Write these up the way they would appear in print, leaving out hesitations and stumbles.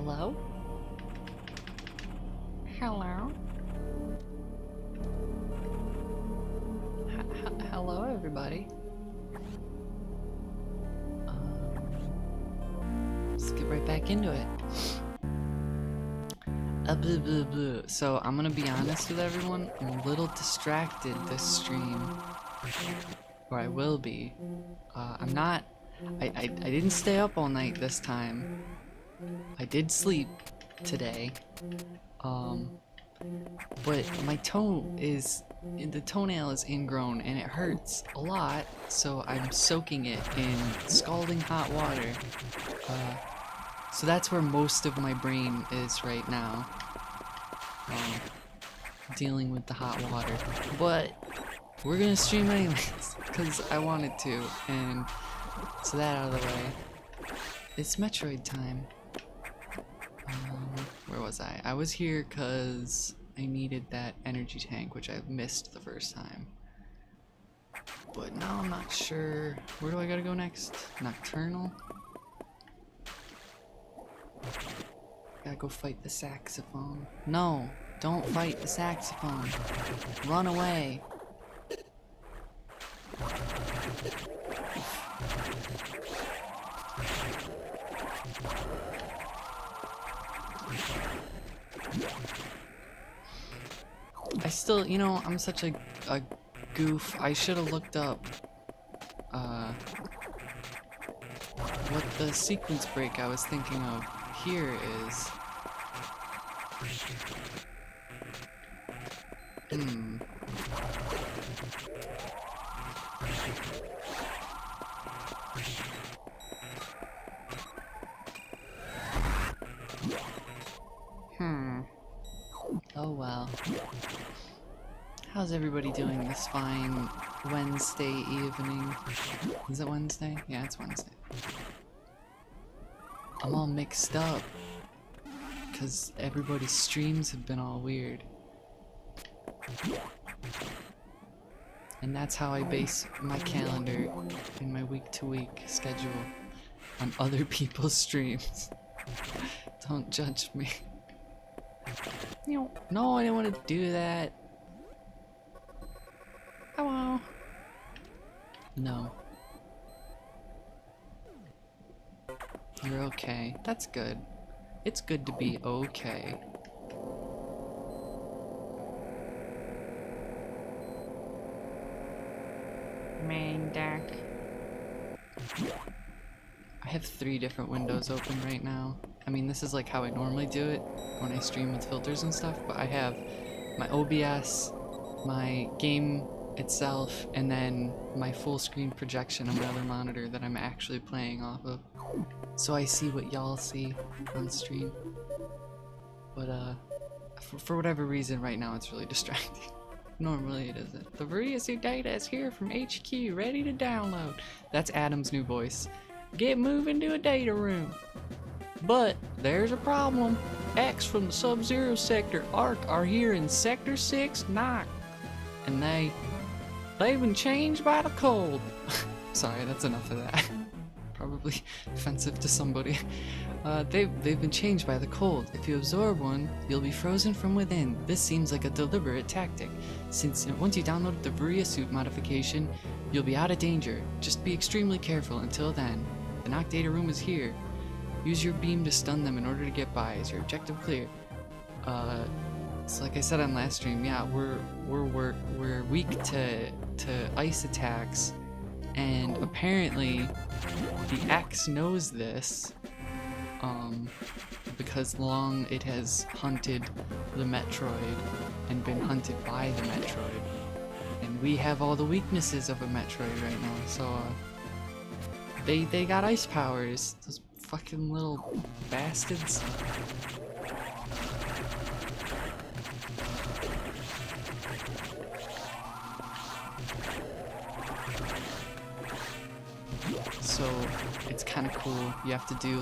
Hello? Hello? Hello, everybody. Let's get right back into it. Blah, blah, blah. So, I'm gonna be honest with everyone. I'm a little distracted this stream. Or I will be. I'm not... I didn't stay up all night this time. I did sleep today. But my the toenail is ingrown and it hurts a lot, so I'm soaking it in scalding hot water. So that's where most of my brain is right now. Dealing with the hot water. But we're gonna stream anyways, because I wanted to, and so that out of the way. It's Metroid time. Where was I? I was here because I needed that energy tank, which I missed the first time. But now I'm not sure. Where do I gotta go next? Nocturnal? Gotta go fight the saxophone. No! Don't fight the saxophone! Run away! I still, you know, I'm such a goof. I should have looked up what the sequence break I was thinking of here is. Oh well. How's everybody doing this fine Wednesday evening? Is it Wednesday? Yeah, it's Wednesday. I'm all mixed up because everybody's streams have been all weird. And that's how I base my calendar and my week-to-week schedule on other people's streams. Don't judge me. No, I didn't want to do that. Hello. No. You're okay. That's good. It's good to be okay. Main deck. I have 3 different windows open right now. I mean, this is like how I normally do it when I stream with filters and stuff, but I have my OBS, my game itself, and then my full screen projection on my other monitor that I'm actually playing off of. So I see what y'all see on stream. But for whatever reason right now it's really distracting. Normally it isn't. The Variasu data is here from HQ, ready to download. That's Adam's new voice. Get moving to a data room. But there's a problem. X from the Sub-Zero sector ARC are here in Sector 6 Knock. And they've been changed by the cold. Sorry, that's enough of that. Probably offensive to somebody. They've been changed by the cold. If you absorb one, you'll be frozen from within. This seems like a deliberate tactic, since once you download the Varia suit modification, you'll be out of danger. Just be extremely careful until then. The Knock data room is here. Use your beam to stun them in order to get by. Is your objective clear? So like I said on last stream, yeah, we're weak to ice attacks, and apparently the X knows this, because long it has hunted the Metroid and been hunted by the Metroid, and we have all the weaknesses of a Metroid right now. So they got ice powers. Those fucking little bastards. So it's kind of cool. You have to do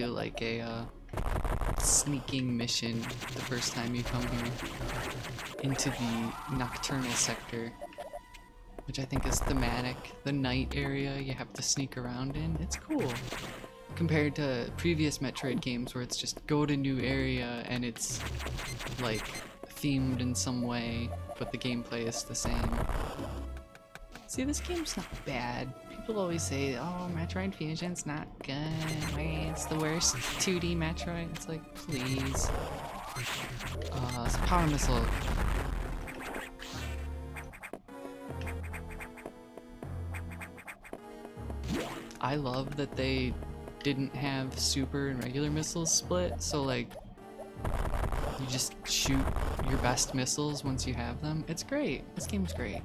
like a sneaking mission the first time you come here into the Nocturnal sector, which I think is thematic. The night area you have to sneak around in. It's cool. compared to previous Metroid games where it's just go to new area and it's like themed in some way, but the gameplay is the same. See, this game's not bad. People always say, oh, Metroid Fusion's not good, it's the worst 2D Metroid. It's like, please. It's a power missile. I love that they didn't have super and regular missiles split, so like you just shoot your best missiles once you have them. It's great. This game's great.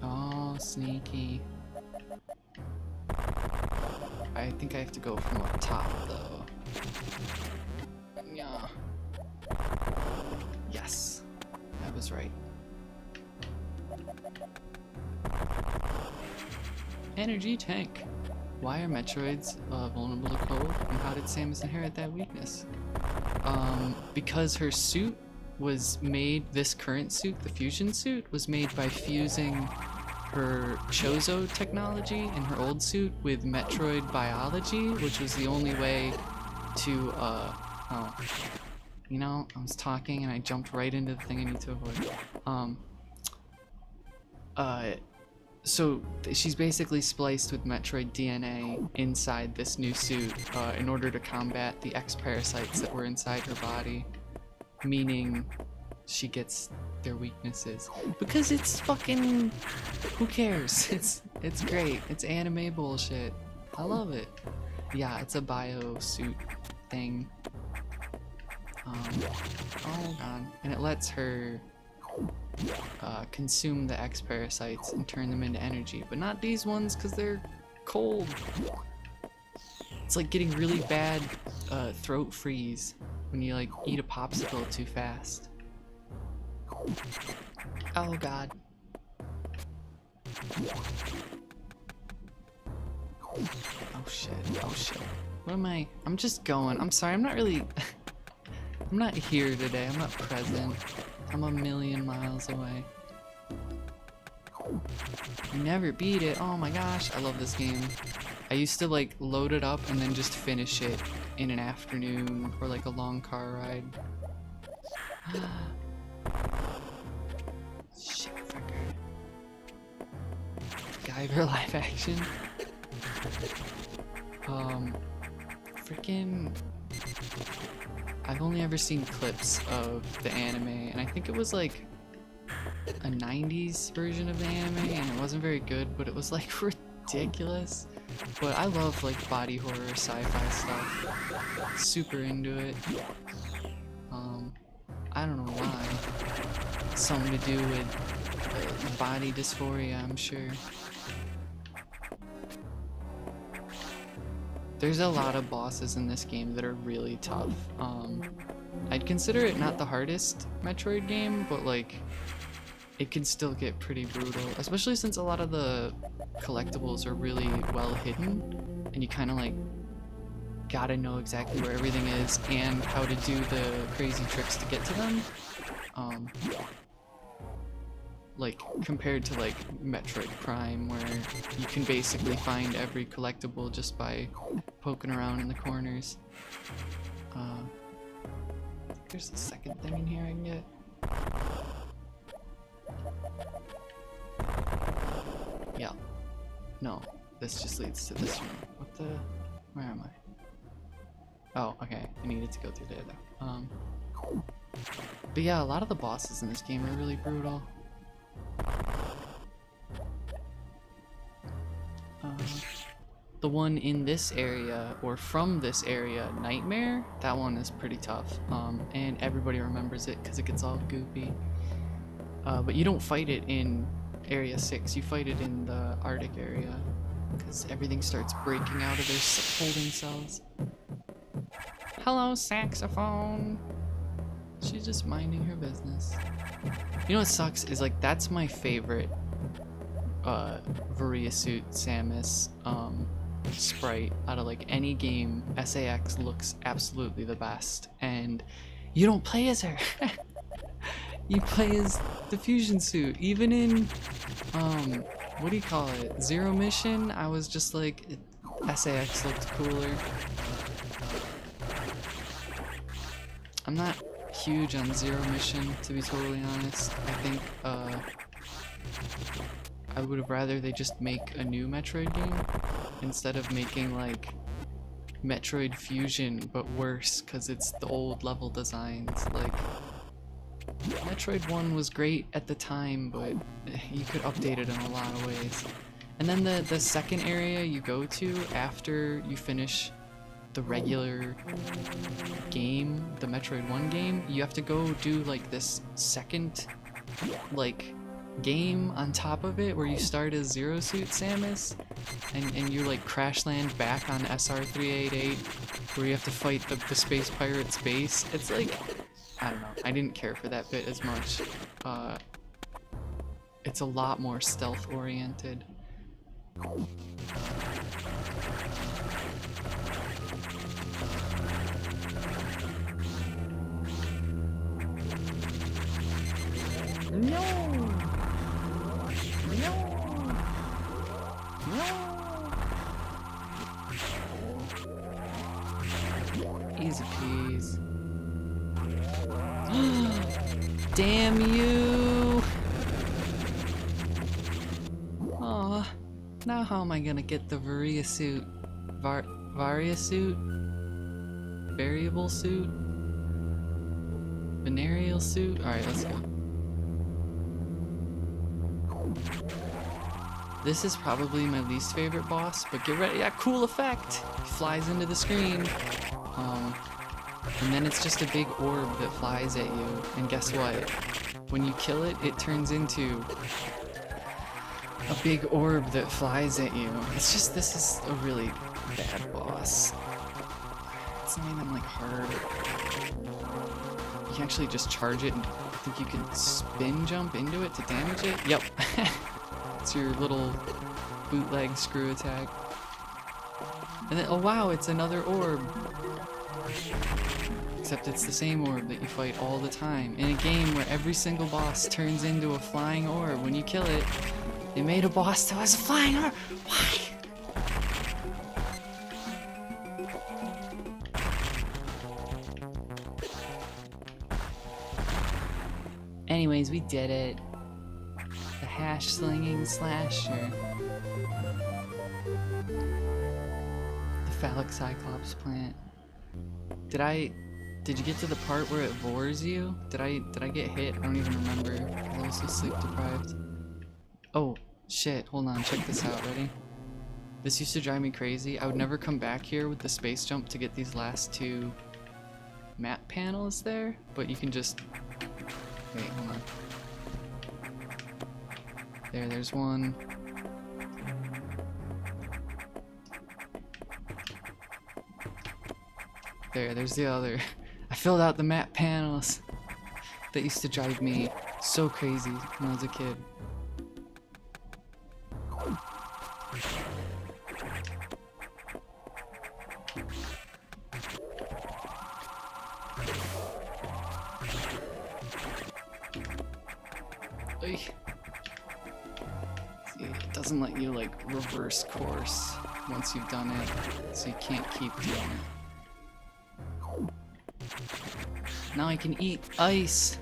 Oh, sneaky. I think I have to go from up top though. Yeah. Yes. That was right. Energy tank. Why are Metroids vulnerable to cold, and how did Samus inherit that weakness? Because her suit was made, this current suit, the fusion suit, was made by fusing her Chozo technology in her old suit with Metroid biology, which was the only way to, oh. You know, I was talking and I jumped right into the thing I need to avoid. So she's basically spliced with Metroid DNA inside this new suit in order to combat the X-parasites that were inside her body, meaning she gets their weaknesses. Because it's fucking, who cares? It's great. It's anime bullshit. I love it. Yeah, it's a bio suit thing. Oh god. And it lets her consume the X-parasites and turn them into energy, but not these ones because they're cold. It's like getting really bad throat freeze when you like eat a popsicle too fast. Oh god. Oh shit, oh shit. What am I? I'm just going. I'm sorry, I'm not really I'm not here today, I'm not present. I'm a million miles away. You never beat it. Oh my gosh, I love this game. I used to like load it up and then just finish it in an afternoon or like a long car ride. Shit, fucker. Guyver live action. Freaking. I've only ever seen clips of the anime, and I think it was like a 90s version of the anime, and it wasn't very good, but it was like ridiculous. But I love like body horror, sci-fi stuff. Super into it. I don't know why. Something to do with body dysphoria, I'm sure. There's a lot of bosses in this game that are really tough. I'd consider it not the hardest Metroid game, but like it can still get pretty brutal, especially since a lot of the collectibles are really well hidden and you kind of like gotta know exactly where everything is and how to do the crazy tricks to get to them. Like compared to like Metroid Prime, where you can basically find every collectible just by poking around in the corners. There's a second thing in here I can get. Yeah. No, this just leads to this room. What the? Where am I? Oh, okay. I needed to go through there though. But yeah, a lot of the bosses in this game are really brutal. The one in this area, or from this area, Nightmare, that one is pretty tough. And everybody remembers it because it gets all goopy. But you don't fight it in Area 6, you fight it in the Arctic area. Because everything starts breaking out of their holding cells. Hello, saxophone! She's just minding her business. You know what sucks is like that's my favorite Varia suit Samus sprite out of like any game. SAX looks absolutely the best, and you don't play as her. You play as the fusion suit. Even in what do you call it? Zero Mission, I was just like, SAX looked cooler. I'm not huge on Zero Mission, to be totally honest. I think I would have rather they just make a new Metroid game instead of making like Metroid Fusion but worse, because it's the old level designs. Like, Metroid 1 was great at the time, but you could update it in a lot of ways. And then the second area you go to after you finish the regular game, the Metroid 1 game, you have to go do like this second like game on top of it where you start as Zero Suit Samus and you like crash land back on SR388 where you have to fight the Space Pirate's base. It's like, I don't know, I didn't care for that bit as much. It's a lot more stealth oriented. No! No! No! Easy peas. Damn you! Aw, now how am I gonna get the Varia suit? Varia suit? Variable suit? Venereal suit? Alright, let's go. This is probably my least favorite boss, but get ready, that cool effect! He flies into the screen. And then it's just a big orb that flies at you, and guess what? When you kill it, it turns into a big orb that flies at you. It's just, this is a really bad boss. It's not even like hard. You can actually just charge it, and I think you can spin jump into it to damage it. Yep. It's your little bootleg screw attack. And then, oh wow, it's another orb. Except it's the same orb that you fight all the time. In a game where every single boss turns into a flying orb when you kill it, they made a boss that was a flying orb. Why? Anyways, we did it. The hash slinging slasher. The phallic cyclops plant. Did you get to the part where it vores you? Did I get hit? I don't even remember. I was so sleep deprived. Oh shit, hold on, check this out, ready? This used to drive me crazy. I would never come back here with the space jump to get these last two map panels there, but you can just, wait, hold on. There's one. There's the other. I filled out the map panels. That used to drive me so crazy when I was a kid. See, it doesn't let you like reverse course once you've done it, so you can't keep doing it. Now I can eat ice!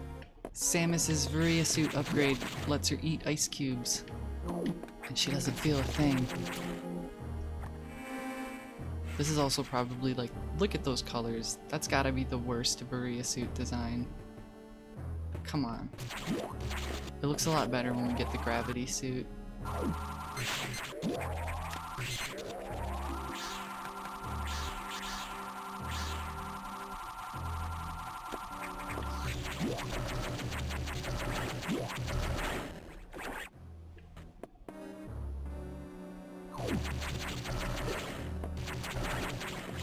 Samus's Varia suit upgrade lets her eat ice cubes. And she doesn't feel a thing. This is also probably like, look at those colors. That's gotta be the worst Varia suit design. Come on. It looks a lot better when we get the gravity suit.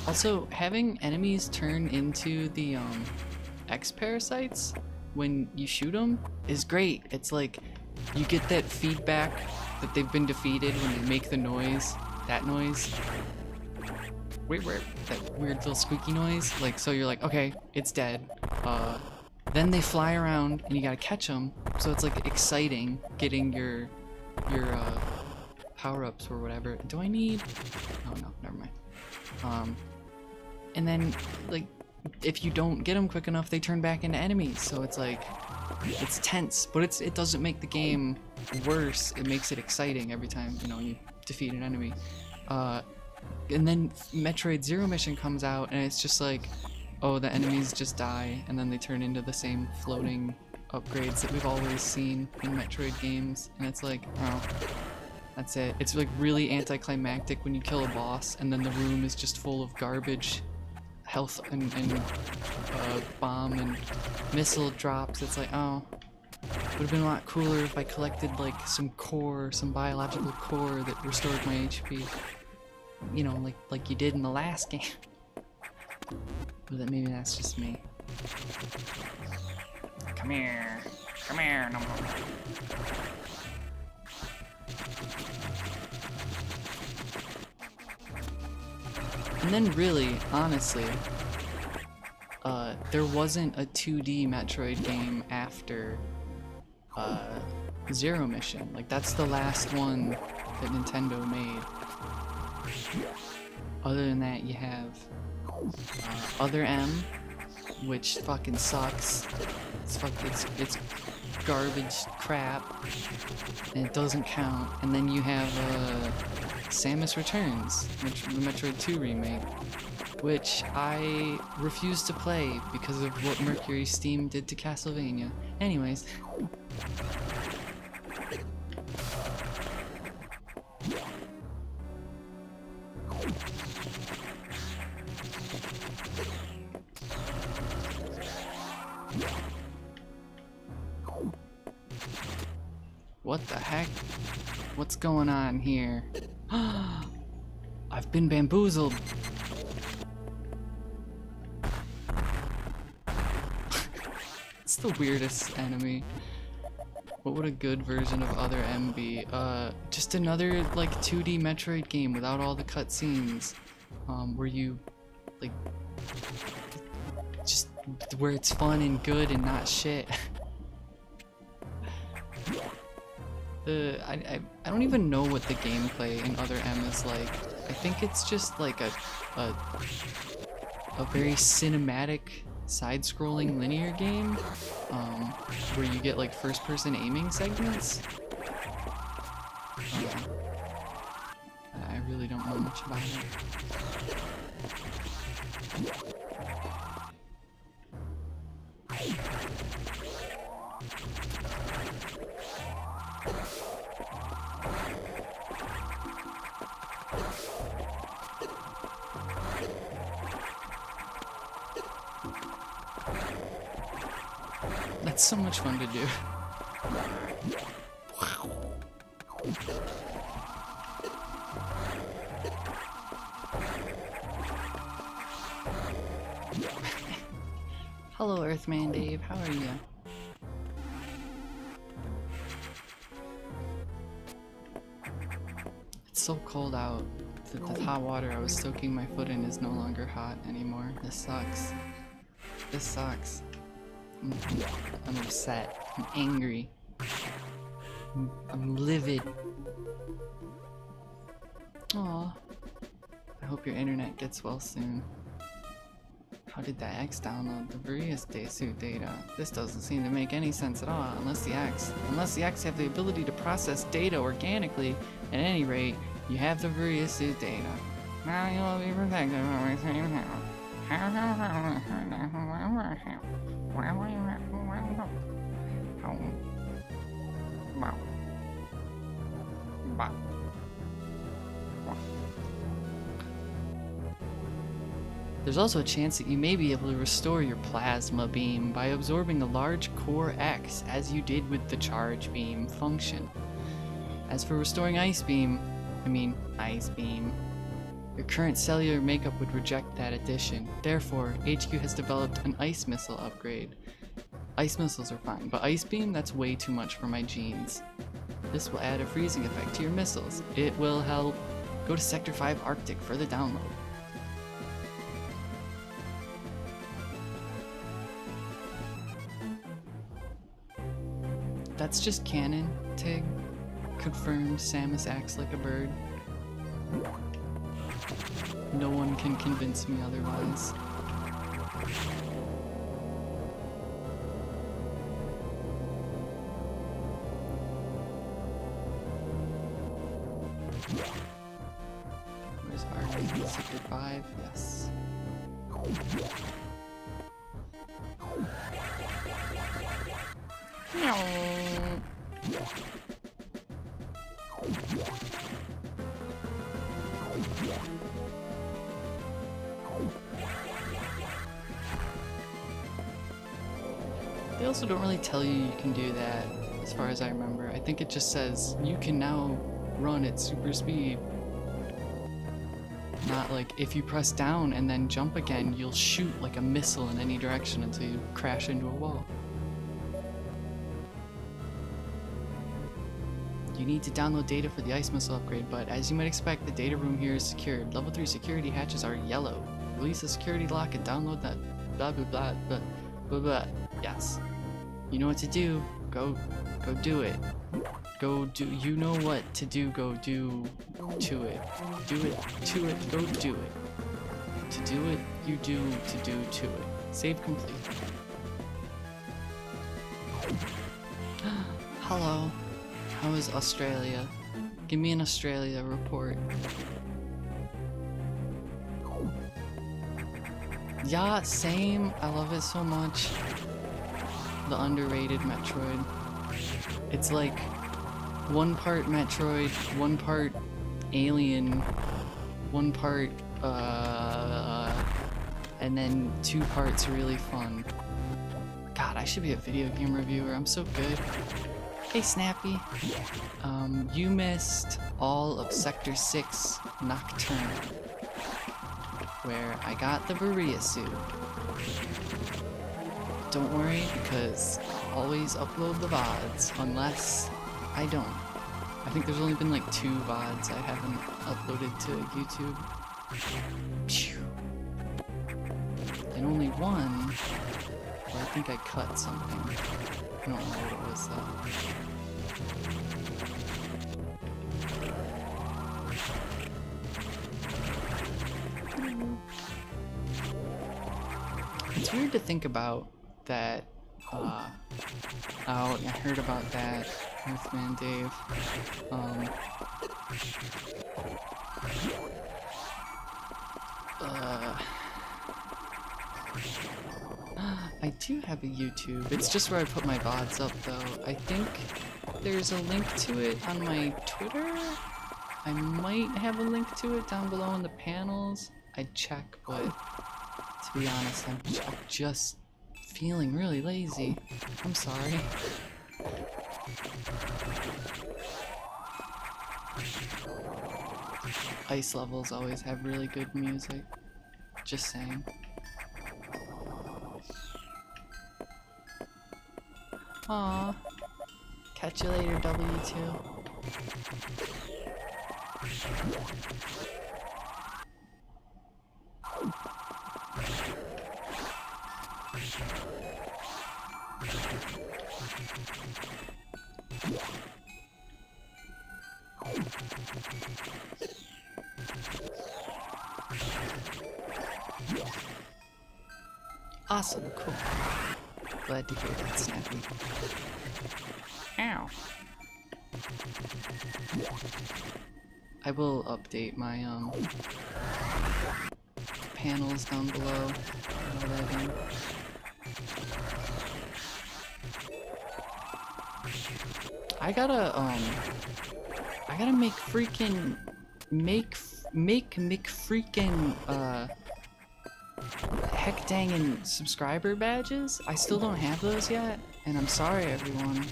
Also, having enemies turn into the X-parasites when you shoot them is great. It's like you get that feedback that they've been defeated when they make the noise, that noise. Wait, that weird little squeaky noise. Like, so you're like, okay, it's dead. Then they fly around and you gotta catch them. So it's like exciting getting your power-ups or whatever. Do I need... Oh no, never mind. And then, like, if you don't get them quick enough, they turn back into enemies. So it's like, it's tense, but it doesn't make the game worse. It makes it exciting every time, you know, you defeat an enemy. And then Metroid Zero Mission comes out, and it's just like, oh, the enemies just die, and then they turn into the same floating upgrades that we've always seen in Metroid games. And it's like, oh, that's it. It's like really anticlimactic when you kill a boss, and then the room is just full of garbage, health and bomb and missile drops. It's like, oh, would have been a lot cooler if I collected like some core, some biological core that restored my HP. You know, like you did in the last game. But that maybe that's just me. Come here, no more. And then really, honestly, there wasn't a 2D Metroid game after Zero Mission. Like, that's the last one that Nintendo made. Other than that, you have Other M, which fucking sucks. It's garbage crap, and it doesn't count. And then you have Samus Returns, the Metroid 2 remake, which I refuse to play because of what Mercury Steam did to Castlevania. Anyways. What the heck? What's going on here? I've been bamboozled. It's the weirdest enemy. What would a good version of Other M be? Just another like 2D Metroid game without all the cutscenes. Where you like just where it's fun and good and not shit. I don't even know what the gameplay in Other M is like. I think it's just like a very cinematic side-scrolling linear game, where you get like first-person aiming segments. I really don't know much about it. That's so much fun to do. Hello, Earthman Dave. How are you? It's so cold out that the hot water I was soaking my foot in is no longer hot anymore. This sucks. This sucks. I'm upset. I'm angry. I'm livid. Aw. I hope your internet gets well soon. How did that X download the various suit data? This doesn't seem to make any sense at all, unless the X have the ability to process data organically. At any rate, you have the various suit data. Now you will be protected from everything you There's also a chance that you may be able to restore your plasma beam by absorbing a large core X, as you did with the charge beam function. As for restoring ice beam, your current cellular makeup would reject that addition. Therefore, HQ has developed an ice missile upgrade. Ice missiles are fine, but ice beam, that's way too much for my genes. This will add a freezing effect to your missiles. It will help. Go to Sector 5 Arctic for the download. That's just canon, Tig. Confirmed, Samus acts like a bird. No one can convince me otherwise. Where's our Secret 5? Yes. They also don't really tell you can do that, as far as I remember. I think it just says, you can now run at super speed. Not like, if you press down and then jump again, you'll shoot like a missile in any direction until you crash into a wall. You need to download data for the ice missile upgrade, but as you might expect, the data room here is secured. Level 3 security hatches are yellow. Release the security lock and download that blah blah blah blah blah blah. Yes. You know what to do. Go do it. Go do, you know what to do, go do to it. Do it to it, go do it. To do it, you do to do to it. Save complete. Hello. How is Australia? Give me an Australia report. Yeah, same. I love it so much. The underrated Metroid. It's like one part Metroid, one part Alien, one part, and then 2 parts really fun. God, I should be a video game reviewer. I'm so good. Hey, Snappy. You missed all of Sector 6 Nocturne, where I got the Berea suit. Don't worry, because I'll always upload the VODs, unless I don't. I think there's only been like 2 VODs I haven't uploaded to YouTube. Phew. And only one where I think I cut something. I don't know what it was though. It's weird to think about that. Oh, I heard about that. Earthman Dave. I do have a YouTube. It's just where I put my VODs up, though. I think there's a link to it on my Twitter. I might have a link to it down below in the panels. I'd check, but to be honest, I'm just feeling really lazy. I'm sorry. Ice levels always have really good music. Just saying. Aw. Catch you later, W2. Awesome, cool. Glad to hear that, Snappy. Ow. I will update my panels down below. I gotta make freaking heck dangin' subscriber badges. I still don't have those yet, and I'm sorry everyone,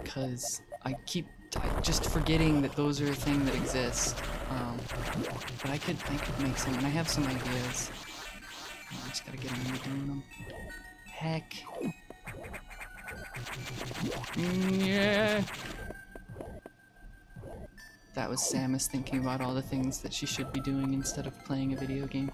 cause I keep just forgetting that those are a thing that exist. But I could make some, and I have some ideas. I just gotta get into doing them. Heck. Yeah. That was Samus thinking about all the things that she should be doing instead of playing a video game.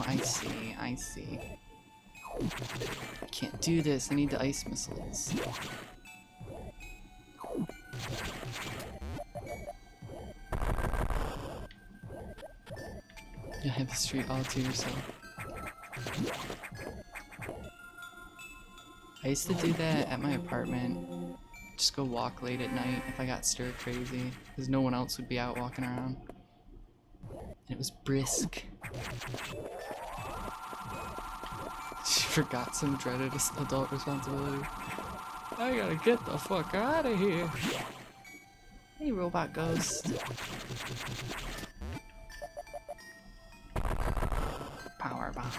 I see, I see. I can't do this, I need the ice missiles. You have the street all to yourself. I used to do that at my apartment. Just go walk late at night if I got stir crazy, because no one else would be out walking around. And it was brisk. She forgot some dreaded adult responsibility. I gotta get the fuck out of here. Hey, robot ghost. Power bomb.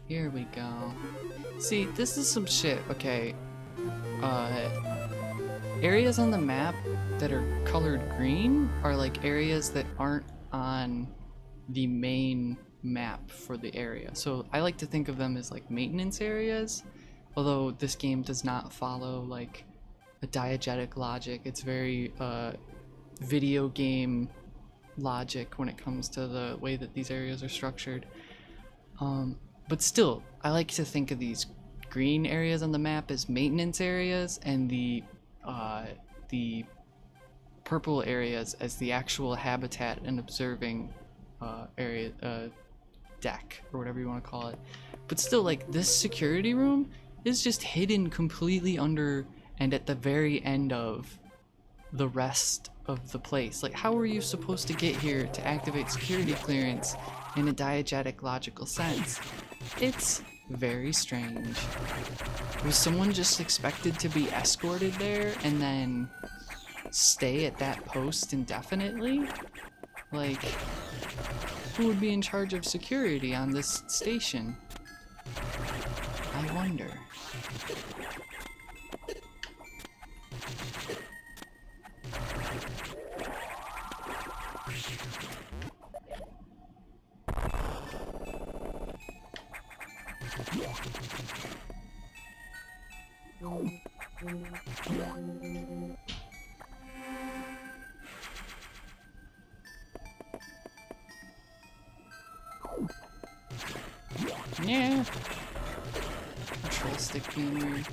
Here we go. See, this is some shit, okay. Areas on the map that are colored green are like areas that aren't on the main map for the area. So I like to think of them as like maintenance areas, although this game does not follow like a diegetic logic. It's very video game logic when it comes to the way that these areas are structured. But still, I like to think of these green areas on the map as maintenance areas, and the purple areas as the actual habitat and observing area, deck, or whatever you want to call it. But still, like, this security room is just hidden completely under and at the very end of the rest of the place. Like, how are you supposed to get here to activate security clearance in a diegetic logical sense? It's very strange. Was someone just expected to be escorted there and then stay at that post indefinitely? Like, who would be in charge of security on this station? I wonder. Yeah. Control stick being weird.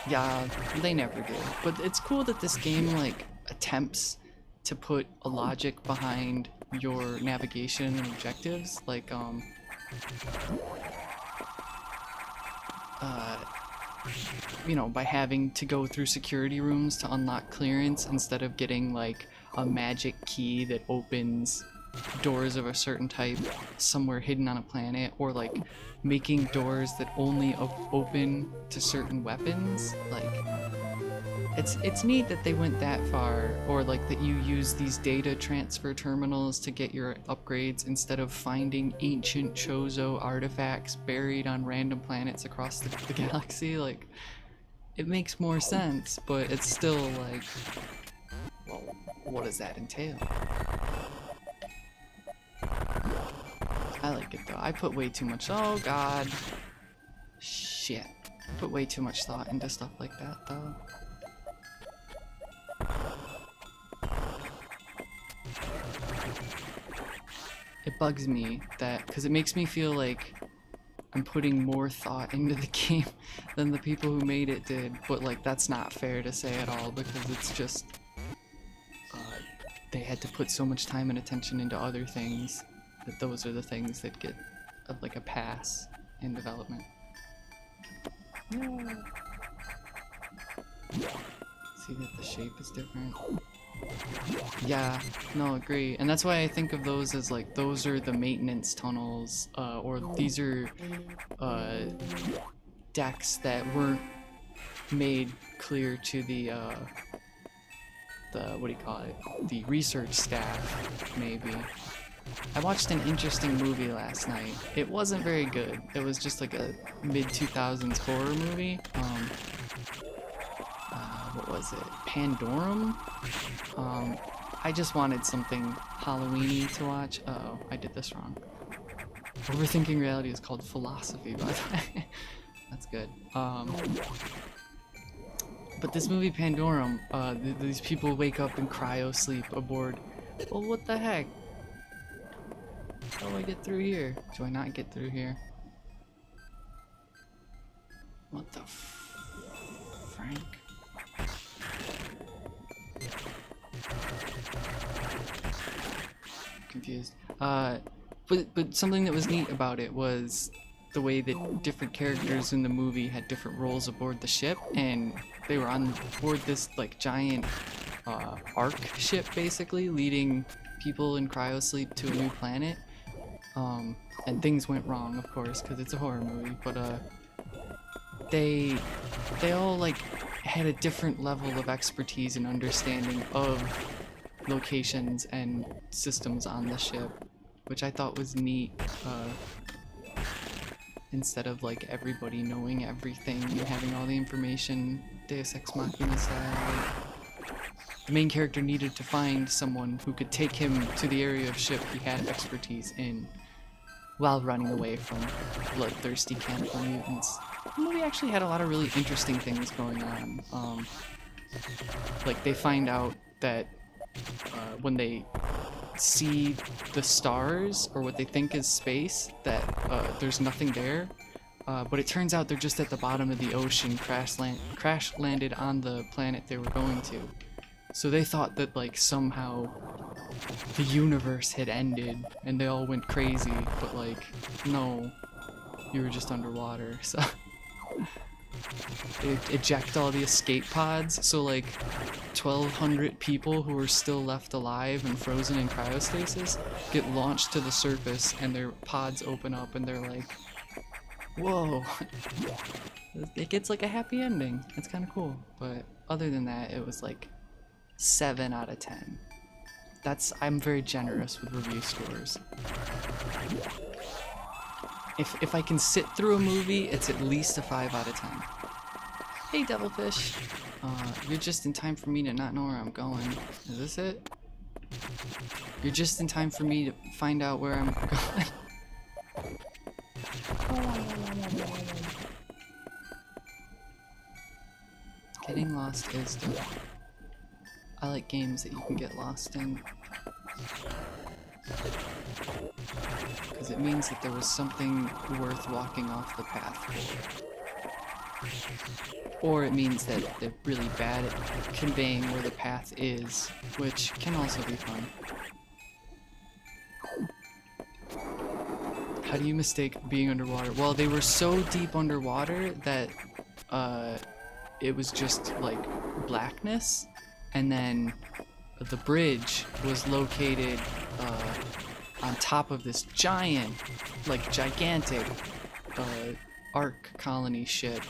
Yeah, they never do. But it's cool that this game like attempts to put a logic behind your navigation and objectives, like you know, by having to go through security rooms to unlock clearance instead of getting like a magic key that opens doors of a certain type somewhere hidden on a planet, or like making doors that only open to certain weapons. Like, it's neat that they went that far, or like that you use these data transfer terminals to get your upgrades instead of finding ancient Chozo artifacts buried on random planets across the galaxy. Like, it makes more sense, but it's still like, well, what does that entail? I like it though. I put way too much, oh god. Shit. I put way too much thought into stuff like that though. It bugs me that, because it makes me feel like I'm putting more thought into the game than the people who made it did, but like that's not fair to say at all, because it's just they had to put so much time and attention into other things that those are the things that get like a pass in development. See that the shape is different? Yeah, no, agree. And that's why I think of those as like, those are the maintenance tunnels, or these are decks that weren't made clear to the what do you call it? The research staff, maybe. I watched an interesting movie last night. It wasn't very good. It was just like a mid-2000s horror movie. What was it? Pandorum? I just wanted something Halloween-y to watch. Uh-oh, I did this wrong. Overthinking reality is called philosophy, by the way. That's good. But this movie Pandorum, these people wake up in cryo sleep aboard. Well, what the heck? How do I get through here? Do I not get through here? What the Frank? Confused. But something that was neat about it was the way that different characters in the movie had different roles aboard the ship, and they were on board this like giant ark ship basically, leading people in cryosleep to a new planet. And things went wrong, of course, because it's a horror movie. But they all like had a different level of expertise and understanding of locations and systems on the ship, which I thought was neat. Instead of like everybody knowing everything and having all the information, Deus Ex Machina style. The main character needed to find someone who could take him to the area of ship he had expertise in, while running away from bloodthirsty cannibal mutants. The movie actually had a lot of really interesting things going on. Like they find out that when they see the stars, or what they think is space, that there's nothing there. But it turns out they're just at the bottom of the ocean, crash landed on the planet they were going to. So they thought that like somehow the universe had ended and they all went crazy, but like, no, you were just underwater. So they eject all the escape pods, so like 1,200 people who are still left alive and frozen in cryostasis get launched to the surface, and their pods open up and they're like, whoa. It gets like a happy ending. It's kind of cool. But other than that, it was like 7 out of 10. I'm very generous with review scores. If I can sit through a movie, it's at least a 5 out of 10. Hey, Devilfish. You're just in time for me to not know where I'm going. Is this it? You're just in time for me to find out where I'm going. Getting lost is good. I like games that you can get lost in, because it means that there was something worth walking off the path for. Or it means that they're really bad at conveying where the path is, which can also be fun. How do you mistake being underwater? Well, they were so deep underwater that it was just like blackness, and then the bridge was located on top of this giant, like gigantic Ark colony ship.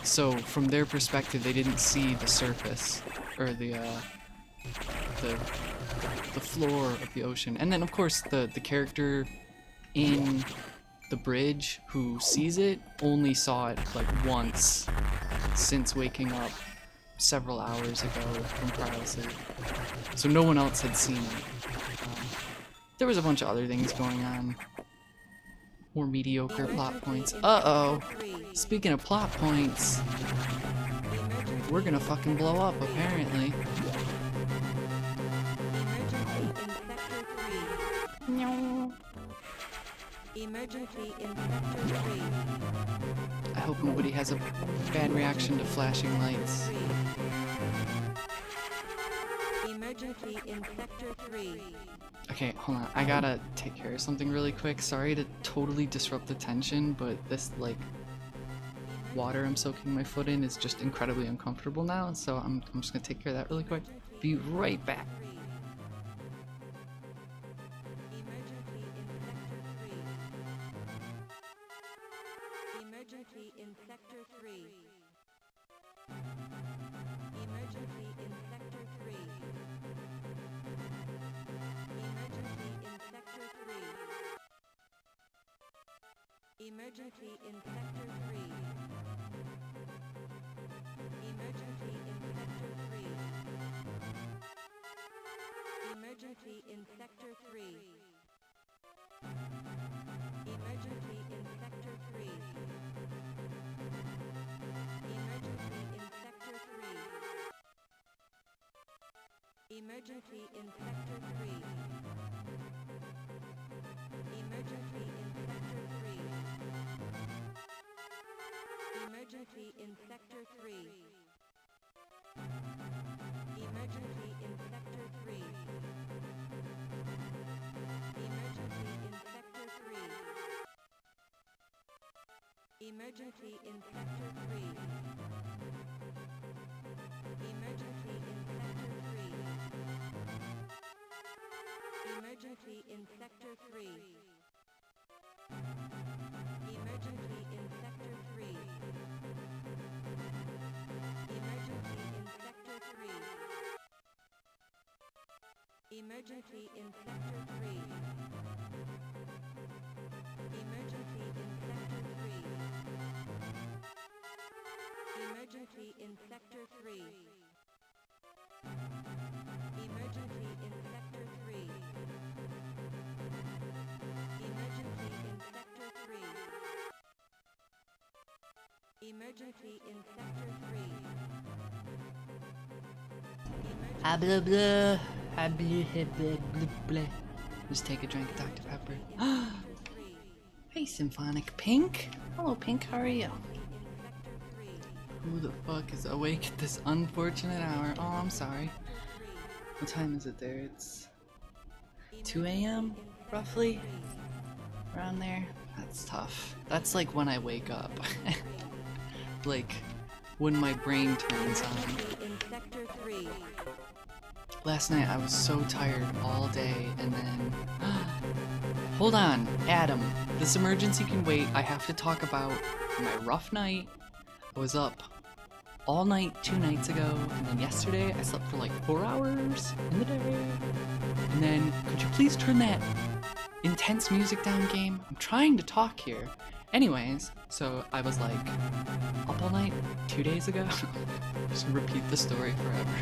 So from their perspective, they didn't see the surface, or the floor of the ocean. And then of course the character in the bridge who sees it only saw it like once since waking up several hours ago from cryosleep. So no one else had seen it. There was a bunch of other things going on. More mediocre plot points. Uh-oh! Speaking of plot points, we're gonna fucking blow up, apparently. Emergency in Sector 3. I hope nobody has a bad reaction to flashing lights. Emergency in Sector 3. Okay, hold on. I gotta take care of something really quick. Sorry to totally disrupt the tension, but this, like, water I'm soaking my foot in is just incredibly uncomfortable now, so I'm just gonna take care of that really quick. Be right back. Emergency in Sector 3. Emergency in Sector 3. Emergency in Sector 3. Emergency in Sector 3. Emergency in Sector 3. Emergency in Sector 3. Emergency in Sector 3. Emergency in Sector 3. Emergency in sector 3. Emergency in sector 3. Emergency in sector 3. Emergency in sector 3. Emergency in sector 3. Emergency in sector 3. Emergency in sector 3. Emergency in sector 3. Emergency in sector 3. Emergency in sector 3. Emergency in sector 3. Emergency in sector 3. Emergency in sector 3. Emergency in sector 3. Ah, blah, blah. Ah, blah, blah, blah, blah. Just take a drink of Dr. Pepper. Hey, Symphonic Pink. Hello, Pink. How are you? Who the fuck is awake at this unfortunate hour? Oh, I'm sorry. What time is it there? It's 2 a.m. roughly? Around there? That's tough. That's like when I wake up. Like, when my brain turns on. Last night I was so tired all day, and then... Hold on, Adam. This emergency can wait. I have to talk about my rough night. I was up all night 2 nights ago, and then yesterday I slept for like 4 hours in the day. And then, could you please turn that intense music down, game? I'm trying to talk here. Anyways, so I was like up all night 2 days ago. Just repeat the story forever.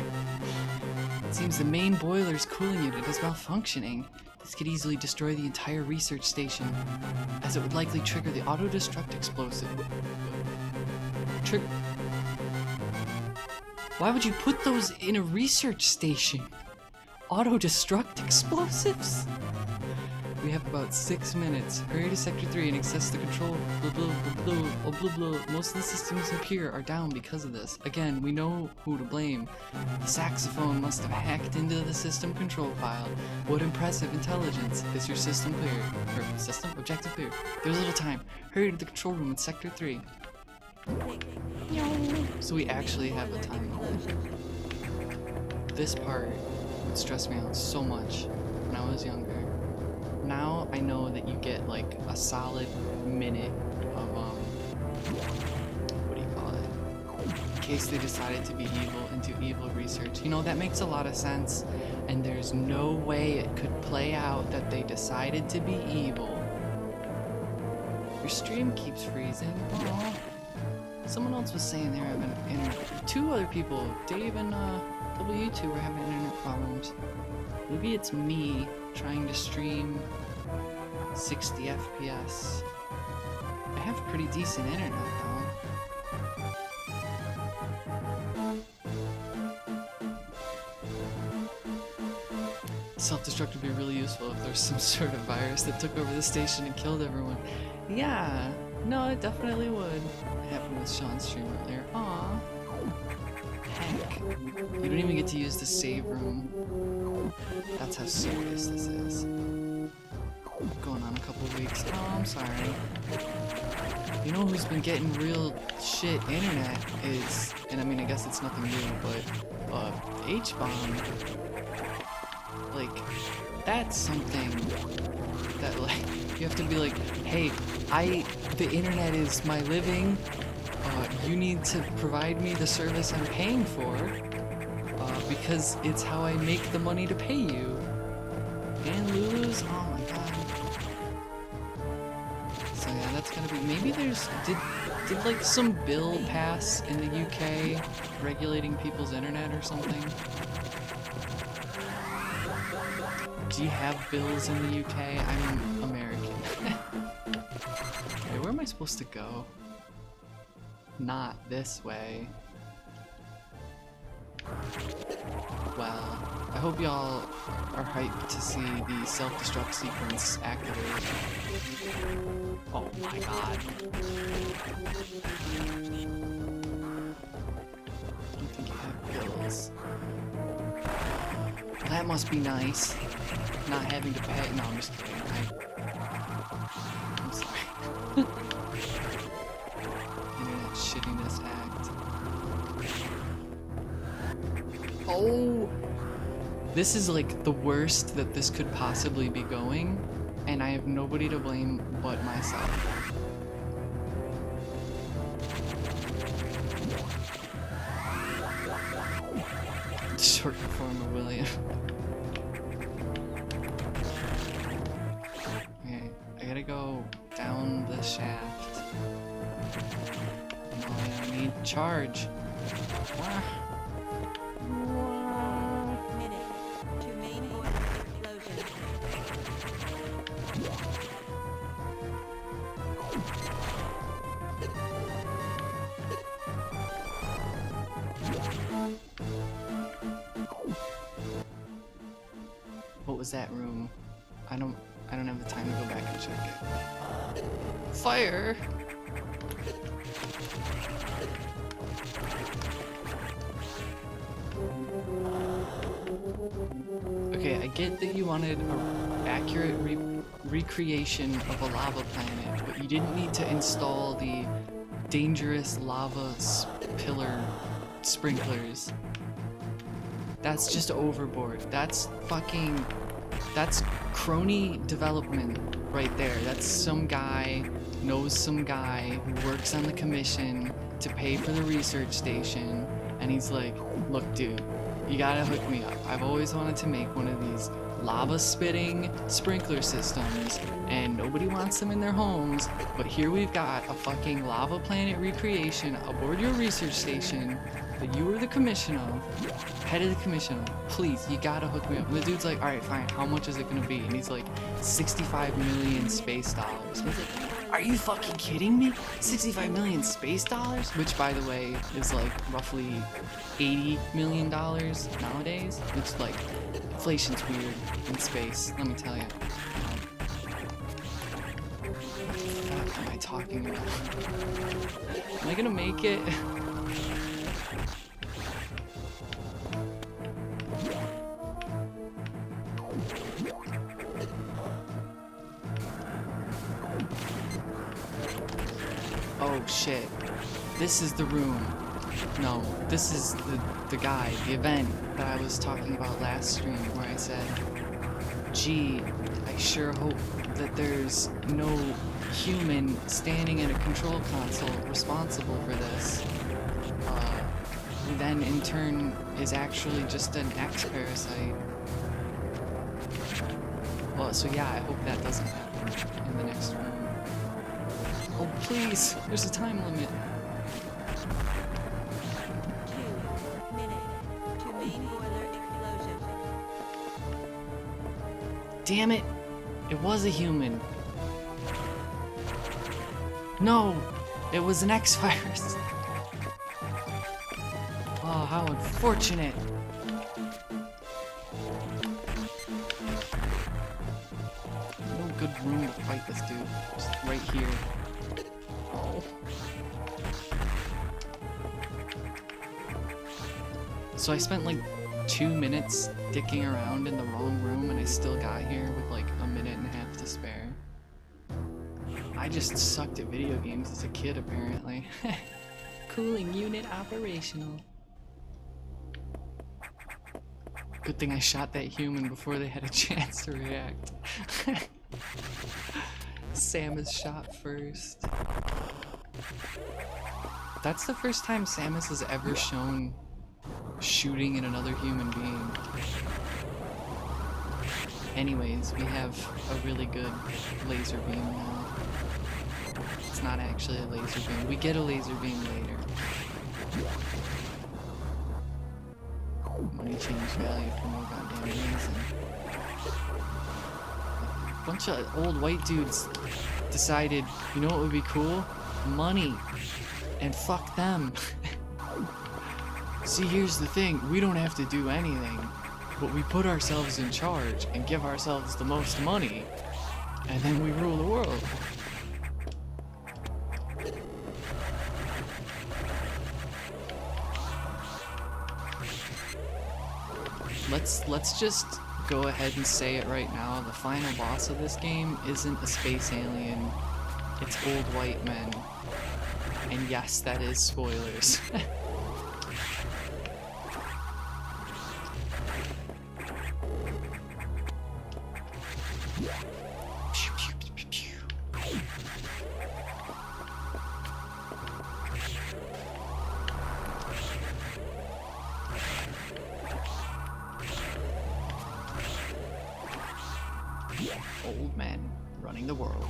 It seems the main boiler's cooling unit is malfunctioning. This could easily destroy the entire research station, as it would likely trigger the auto-destruct explosive. Why would you put those in a research station? Auto-destruct explosives? We have about 6 minutes. Hurry to Sector 3 and access the control. Blah blah blah blah. Oh blah blah. Most of the systems in here are down because of this. Again, we know who to blame. The saxophone must have hacked into the system control file. What impressive intelligence. Is your system clear? Or system objective clear? There's little time. Hurry to the control room in Sector 3. So we actually have a time limit. This part would stress me out so much when I was younger. Now I know that you get like a solid minute of what do you call it? In case they decided to be evil and do evil research. You know, that makes a lot of sense, and there's no way it could play out that they decided to be evil. Your stream keeps freezing. Aww. Someone else was saying they're having, and 2 other people, Dave and W2, were having internet problems. Maybe it's me trying to stream 60 FPS. I have pretty decent internet though. Self-destruct would be really useful if there's some sort of virus that took over the station and killed everyone. Yeah, no, it definitely would. It happened with Sean's stream earlier. Aww. Heck. You don't even get to use the save room. That's how serious this is. Going on a couple weeks. Oh, I'm sorry. You know who's been getting real shit internet is, and I mean, I guess it's nothing new, but H-Bomb. Like, that's something that, like, you have to be like, hey, the internet is my living. You need to provide me the service I'm paying for, because it's how I make the money to pay you. And Lulu's, oh my god. So yeah, that's gonna be, maybe there's, did like some bill pass in the UK regulating people's internet or something? Do you have bills in the UK? I'm American. Okay, where am I supposed to go? Not this way. Well, I hope y'all are hyped to see the self-destruct sequence activate. Oh my god. I don't think you have bills. That must be nice. Not having to pay. No, I'm just kidding. I'm sorry. Internet shittiness act. Oh! This is like the worst that this could possibly be going, and I have nobody to blame but myself. Short form of William. Okay, I gotta go down the shaft. And I need charge. Minute to main boiler explosion. What was that room? I don't have the time to go back and check it. Fire! Okay, I get that you wanted an accurate recreation of a lava planet, but you didn't need to install the dangerous lava pillar sprinklers. That's just overboard. That's crony development right there. That's some guy knows some guy who works on the commission to pay for the research station, and he's like, look dude, you gotta hook me up. I've always wanted to make one of these lava spitting sprinkler systems, and nobody wants them in their homes, but here we've got a fucking lava planet recreation aboard your research station that you were the commission of, head of the commission of. Please, you gotta hook me up. And the dude's like, alright, fine, how much is it gonna be? And he's like, 65 million space dollars. And he's like, are you fucking kidding me? 65 million space dollars? Which, by the way, is like roughly $80 million nowadays. It's like, inflation's weird in space, let me tell you. What the fuck am I talking about? Am I gonna make it? Oh shit. This is the room. No, this is the guy, the event that I was talking about last stream where I said, gee, I sure hope that there's no human standing at a control console responsible for this. Who then in turn is actually just an X-parasite. Well, so yeah, I hope that doesn't happen in the next room. Oh please, there's a time limit. 2 minutes to main boiler explosion. Damn it! It was a human. No! It was an X-virus. Oh, how unfortunate. No good room to fight this dude. Just right here. Oh. So I spent like 2 minutes dicking around in the wrong room and I still got here with like a minute and a half to spare. I just sucked at video games as a kid apparently. Cooling unit operational. Good thing I shot that human before they had a chance to react. Samus shot first. That's the first time Samus has ever shown shooting at another human being. Anyways, we have a really good laser beam now. It's not actually a laser beam. We get a laser beam later. Money change value for more goddamn reason. A bunch of old white dudes decided, you know what would be cool? Money. And fuck them. See, here's the thing. We don't have to do anything. but we put ourselves in charge and give ourselves the most money, and then we rule the world. Let's just go ahead and say it right now. The final boss of this game isn't a space alien. It's old white men. And yes, that is spoilers. Old men running the world.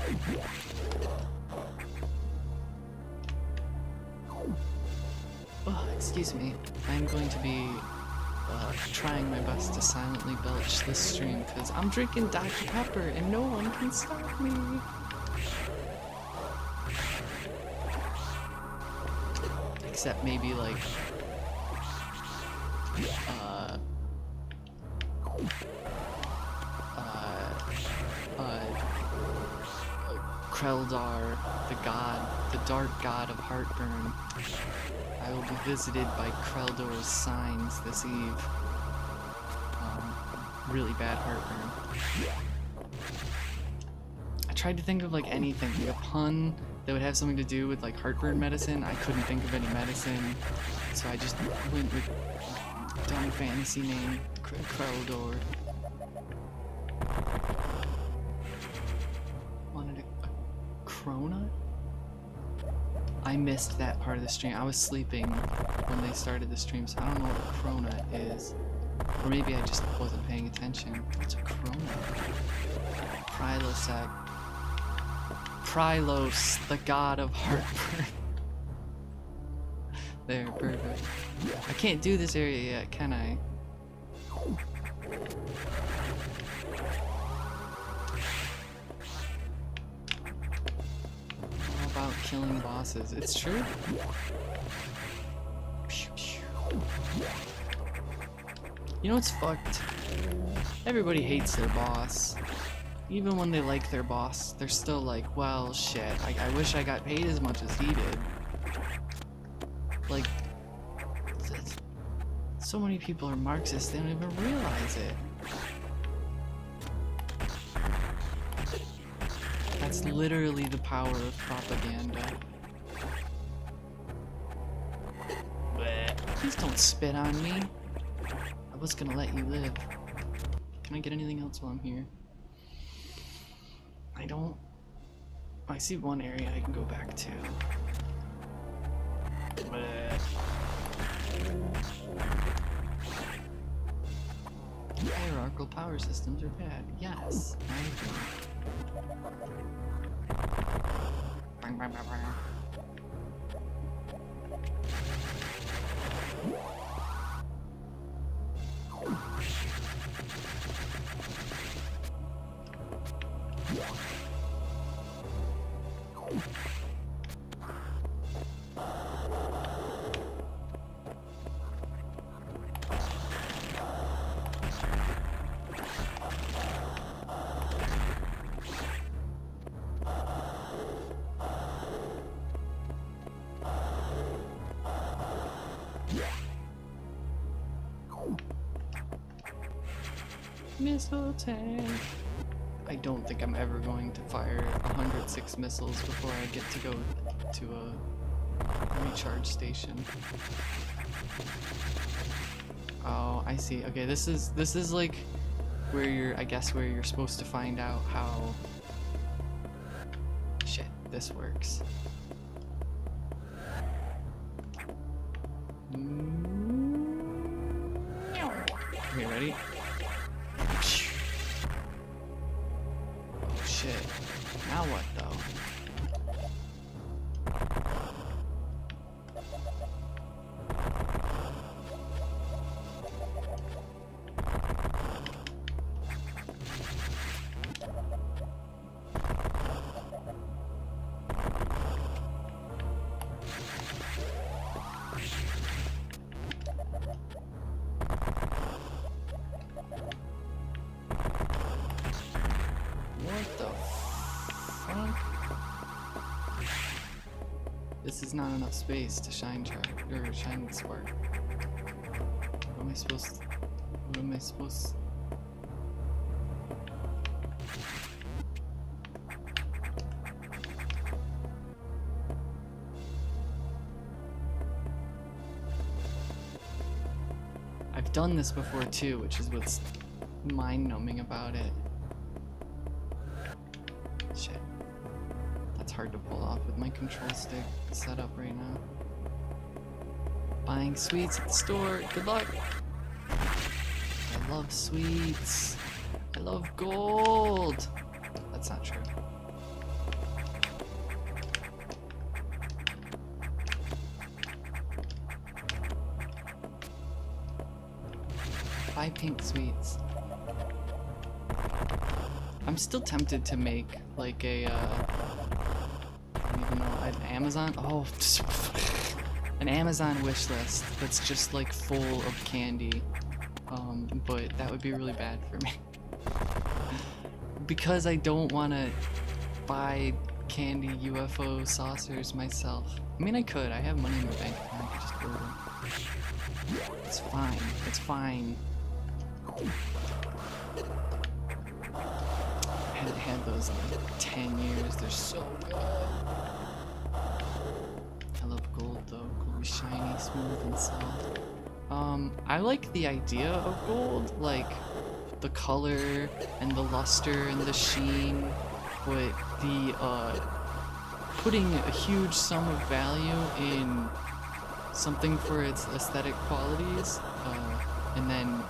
Oh, excuse me. I'm going to be trying my best to silently belch this stream because I'm drinking Dr. Pepper and no one can stop me. Except maybe like Kreldar, the dark god of heartburn. I will be visited by Kreldor's signs this eve. Really bad heartburn. I tried to think of like anything, like a pun that would have something to do with like heartburn medicine. I couldn't think of any medicine, so I just went with dumb fantasy name, Kreldor. Wanted a cronut? I missed that part of the stream. I was sleeping when they started the stream, so I don't know what a cronut is. Or maybe I just wasn't paying attention. What's a cronut? Prilosec. Prylos, the god of heartburn. There, perfect. I can't do this area yet, can I? How about killing bosses? It's true. You know what's fucked? Everybody hates their boss. Even when they like their boss, they're still like, well, shit, I wish I got paid as much as he did. Like, so many people are Marxists, they don't even realize it. That's literally the power of propaganda. Please don't spit on me. I was gonna let you live. Can I get anything else while I'm here? I don't... I see one area I can go back to. Hierarchical power systems are bad. Yes, I agree. Missile tank. I don't think I'm ever going to fire 106 missiles before I get to go to a recharge station. Oh, I see. Okay, this is like where you're, I guess, where you're supposed to find out how shit this works. Okay, ready? Oh shit. Now what though? This is not enough space to shine charge or shine spark. What am I supposed to? What am I supposed to? I've done this before too, which is what's mind-numbing about it. Shit. That's hard to pull off with my control stick set up right now. Buying sweets at the store. Good luck. I love sweets. I love gold. That's not true. Buy pink sweets. I'm still tempted to make like a I don't even know, an Amazon. Oh, an Amazon wish list that's just like full of candy. But that would be really bad for me because I don't want to buy candy UFO saucers myself. I mean, I could. I have money in my bank account. I could just order them. It's fine. It's fine. I haven't had those in like 10 years. They're so good. I love gold though. Gold is shiny, smooth, and soft. I like the idea of gold, like the color and the luster and the sheen, but the putting a huge sum of value in something for its aesthetic qualities, and then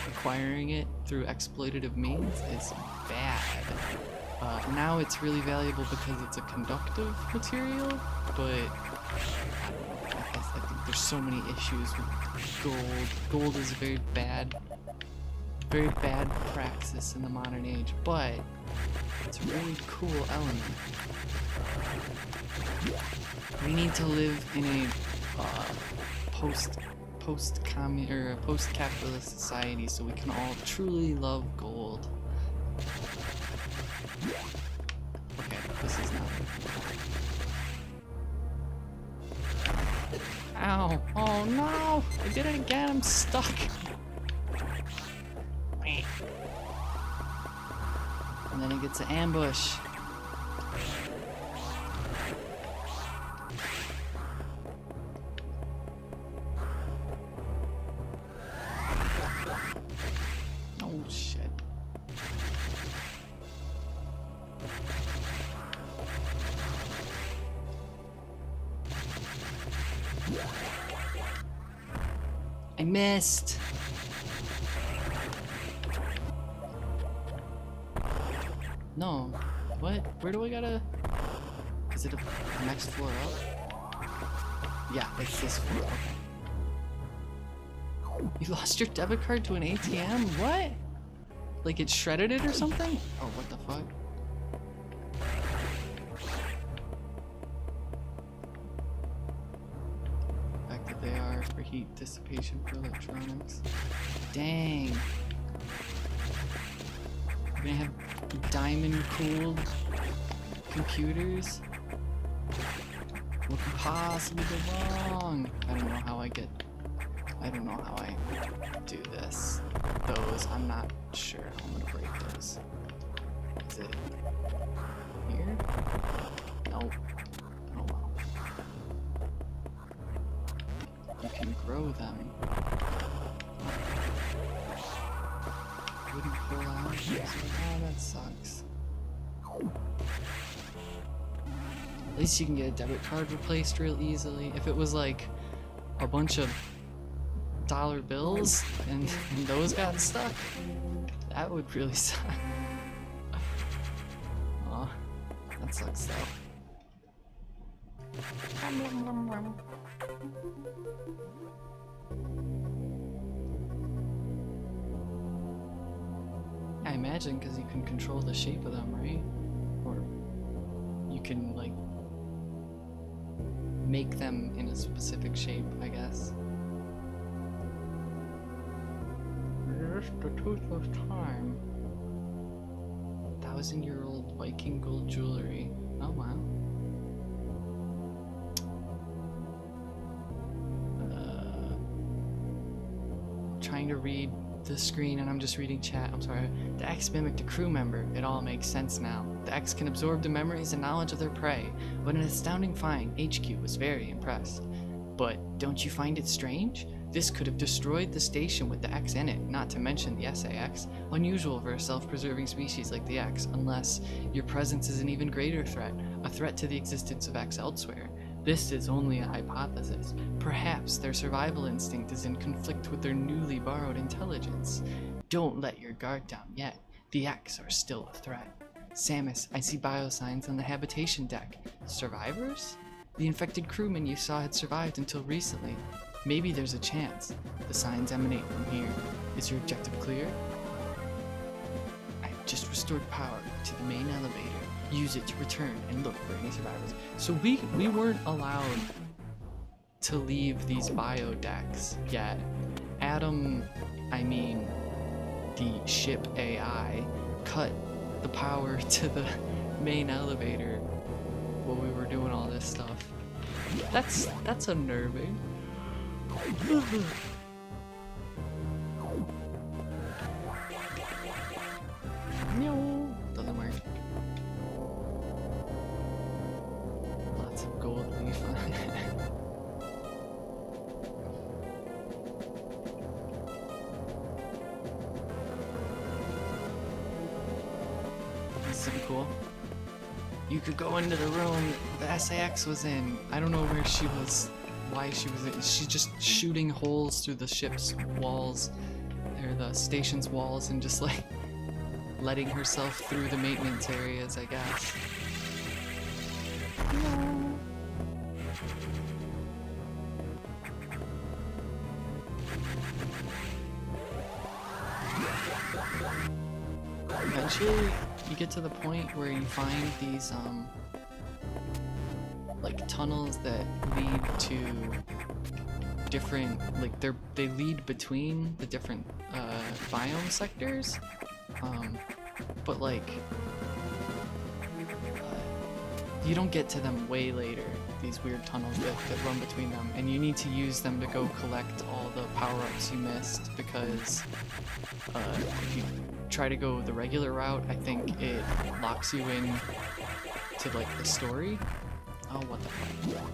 acquiring it through exploitative means is bad. Now it's really valuable because it's a conductive material, but I think there's so many issues with gold. Gold is a very bad praxis in the modern age, but it's a really cool element. We need to live in a post-capitalist society so we can all truly love gold. Okay, this is not. Ow! Oh no! I did it again! I'm stuck! And then he gets an ambush. Oh shit. I missed. No. What? Where do I gotta... Is it the next floor up? Yeah, it's this floor. Okay. You lost your debit card to an ATM? What? Like it shredded it or something? Oh, what the fuck? They are for heat dissipation for electronics. Dang. We're gonna have diamond cooled computers? What could possibly go wrong? I don't know how I do this. Those, I'm not sure how I'm gonna break those. Is it here? Nope. Oh well. You can grow them. Wouldn't pull out. Oh, that sucks. At least you can get a debit card replaced real easily. If it was like a bunch of dollar bills and those got stuck, that would really suck. Aw, that sucks though. I imagine because you can control the shape of them, right? Or you can like make them in a specific shape, I guess. Just the toothless time. 1,000-year-old Viking gold jewelry. Oh wow. trying to read the screen and I'm just reading chat. I'm sorry. The X mimicked a crew member. It all makes sense now. The X can absorb the memories and knowledge of their prey. What an astounding find. HQ was very impressed. But don't you find it strange? This could have destroyed the station with the X in it, not to mention the SAX. Unusual for a self-preserving species like the X, unless your presence is an even greater threat, a threat to the existence of X elsewhere. This is only a hypothesis. Perhaps their survival instinct is in conflict with their newly borrowed intelligence. Don't let your guard down yet. The X are still a threat. Samus, I see biosigns on the habitation deck. Survivors? The infected crewman you saw had survived until recently. Maybe there's a chance. The signs emanate from here. Is your objective clear? I have just restored power to the main elevator. Use it to return and look for any survivors. So we weren't allowed to leave these bio decks yet. Adam, I mean the ship AI, cut the power to the main elevator while we were doing all this stuff. That's unnerving. No, doesn't work. Lots of gold leaf on it. That's something cool. You could go into the room the SAX was in. I don't know where she was, why she was in. She's just shooting holes through the ship's walls, or the station's walls, and just like letting herself through the maintenance areas, I guess. No. Eventually, you get to the point where you find these like tunnels that lead to different, like they lead between the different biome sectors, but like you don't get to them way later, these weird tunnels that run between them, and you need to use them to go collect all the power-ups you missed, because if you try to go the regular route, I think it locks you in to like the story. Oh, what the fuck.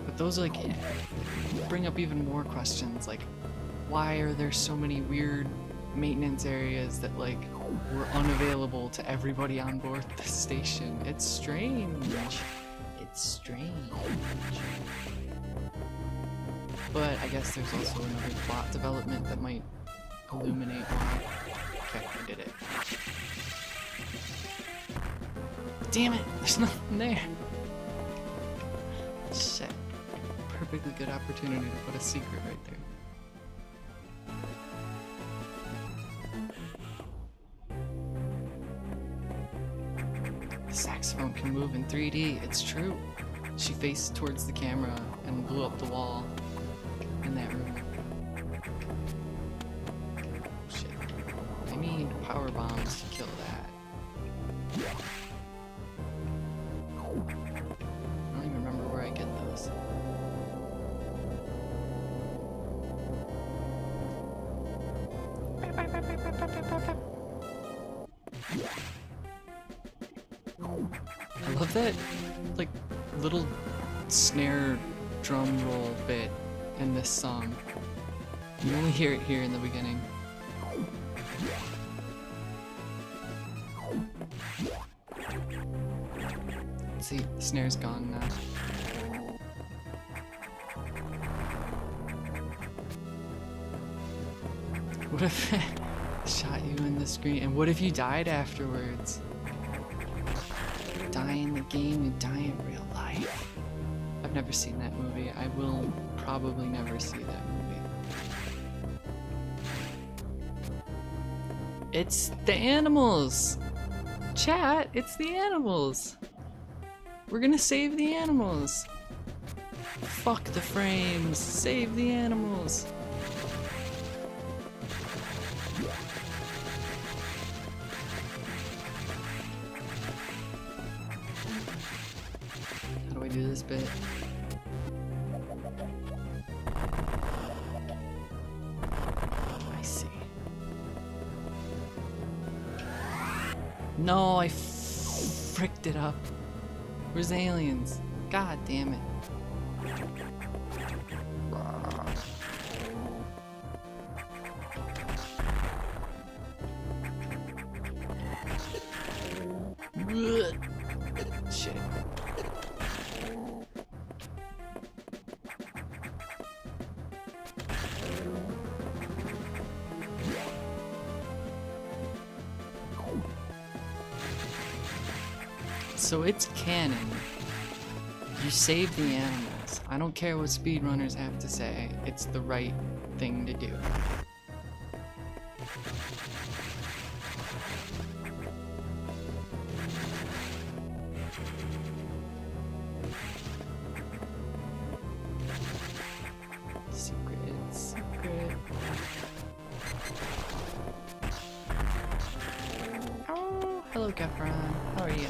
But those like bring up even more questions, like why are there so many weird maintenance areas that like were unavailable to everybody on board the station? It's strange. It's strange. But I guess there's also another plot development that might illuminate why. Okay, I did it. Damn it! There's nothing there! Shit. Perfectly good opportunity to put a secret right there. The saxophone can move in 3D, it's true. She faced towards the camera and blew up the wall in that room. Shit. I need power bombs to kill that. I don't even remember where I get those. I love that, like, little snare drum roll bit in this song. You only hear it here in the beginning. Let's see, the snare's gone now. What if it shot you in the screen? And what if you died afterwards? Die in the game, you die in real life. I've never seen that movie. I will probably never see that movie. It's the animals! Chat, it's the animals! We're gonna save the animals! Fuck the frames! Save the animals! How do I do this bit? No, I fricked it up. Where's the aliens? God damn it. Shit. So it's canon. You save the animals. I don't care what speedrunners have to say. It's the right thing to do. Secret. Oh, hello, Geffron. How are you?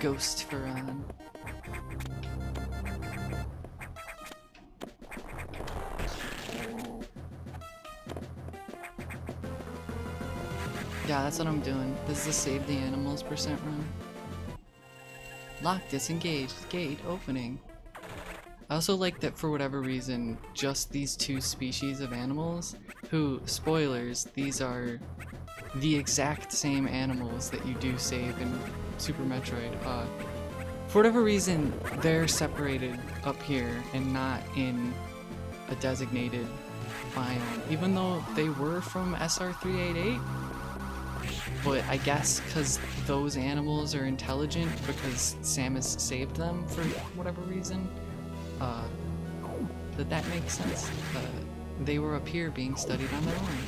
Ghost Ferron. Yeah, that's what I'm doing. This is a save the animals % run. Lock disengaged. Gate opening. I also like that for whatever reason, just these two species of animals, who, spoilers, these are the exact same animals that you do save in Super Metroid. For whatever reason, they're separated up here and not in a designated biome, even though they were from SR388. But I guess because those animals are intelligent because Samus saved them for whatever reason, that makes sense. They were up here being studied on their own.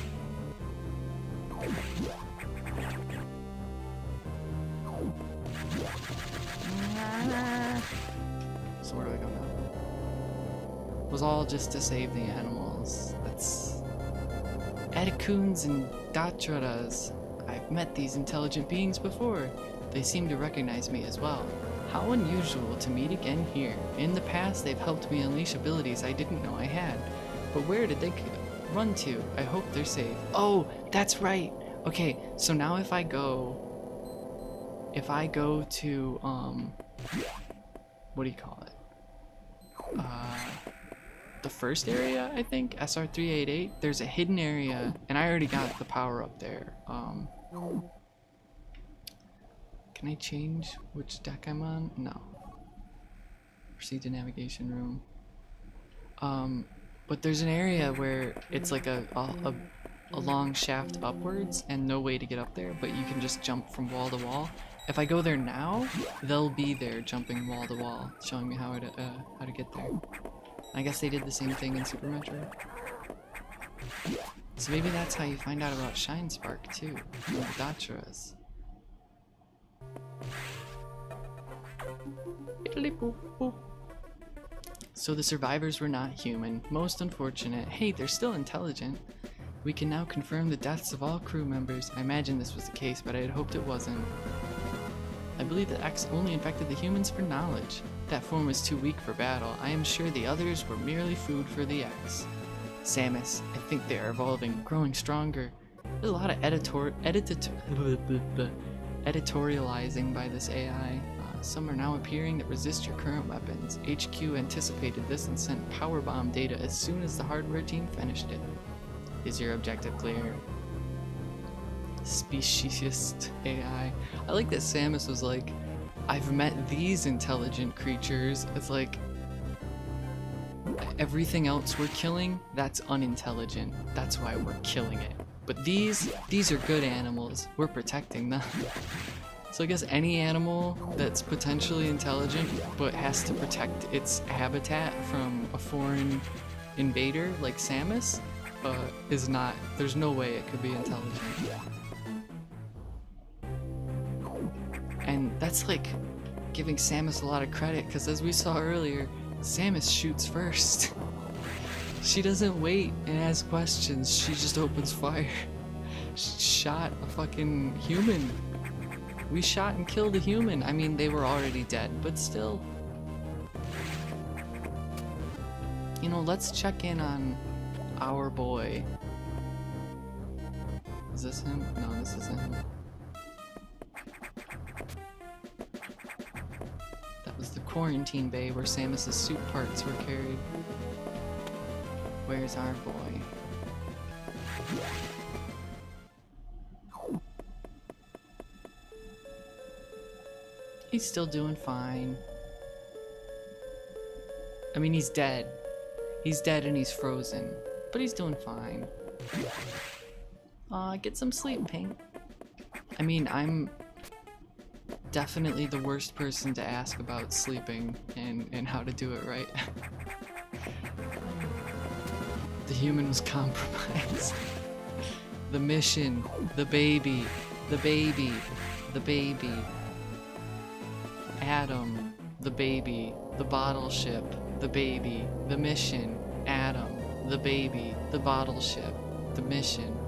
So where do I go now? It was all just to save the animals. That's Eticoons and Datradas. I've met these intelligent beings before. They seem to recognize me as well. How unusual to meet again here. In the past, they've helped me unleash abilities I didn't know I had. But where did they run to? I hope they're safe. Oh, that's right. Okay, so now if I go to, what do you call it? The first area, I think, SR388, there's a hidden area, and I already got the power up there. Can I change which deck I'm on? No. Proceed to navigation room. But there's an area where it's like a long shaft upwards and no way to get up there, but you can just jump from wall to wall. If I go there now, they'll be there jumping wall to wall, showing me how to get there. I guess they did the same thing in Super Metroid. So maybe that's how you find out about Shine Spark too, from the Datradas. So the survivors were not human. Most unfortunate. Hey, they're still intelligent. We can now confirm the deaths of all crew members. I imagine this was the case, but I had hoped it wasn't. I believe that X only infected the humans for knowledge. That form was too weak for battle. I am sure the others were merely food for the X. Samus, I think they are evolving, growing stronger. There's a lot of editorializing by this AI. Some are now appearing that resist your current weapons. HQ anticipated this and sent power bomb data as soon as the hardware team finished it. Is your objective clear? Speciesist AI. I like that Samus was like, I've met these intelligent creatures. It's like, everything else we're killing, that's unintelligent. That's why we're killing it. But these are good animals. We're protecting them. So I guess any animal that's potentially intelligent but has to protect its habitat from a foreign invader like Samus is not, there's no way it could be intelligent. And that's like giving Samus a lot of credit, because as we saw earlier, Samus shoots first. She doesn't wait and ask questions, she just opens fire. She shot a fucking human. We shot and killed a human. I mean, they were already dead, but still. You know, let's check in on our boy. Is this him? No, this isn't him. quarantine bay where Samus's suit parts were carried. Where's our boy? He's still doing fine. I mean, he's dead. He's dead and he's frozen, but he's doing fine. Get some sleep, Pink. I mean, I'm definitely the worst person to ask about sleeping and how to do it right. The human was compromised. The mission, the baby, the baby, the baby. Adam, the baby, the bottle ship, the baby, the mission, Adam, the baby, the bottle ship, the mission.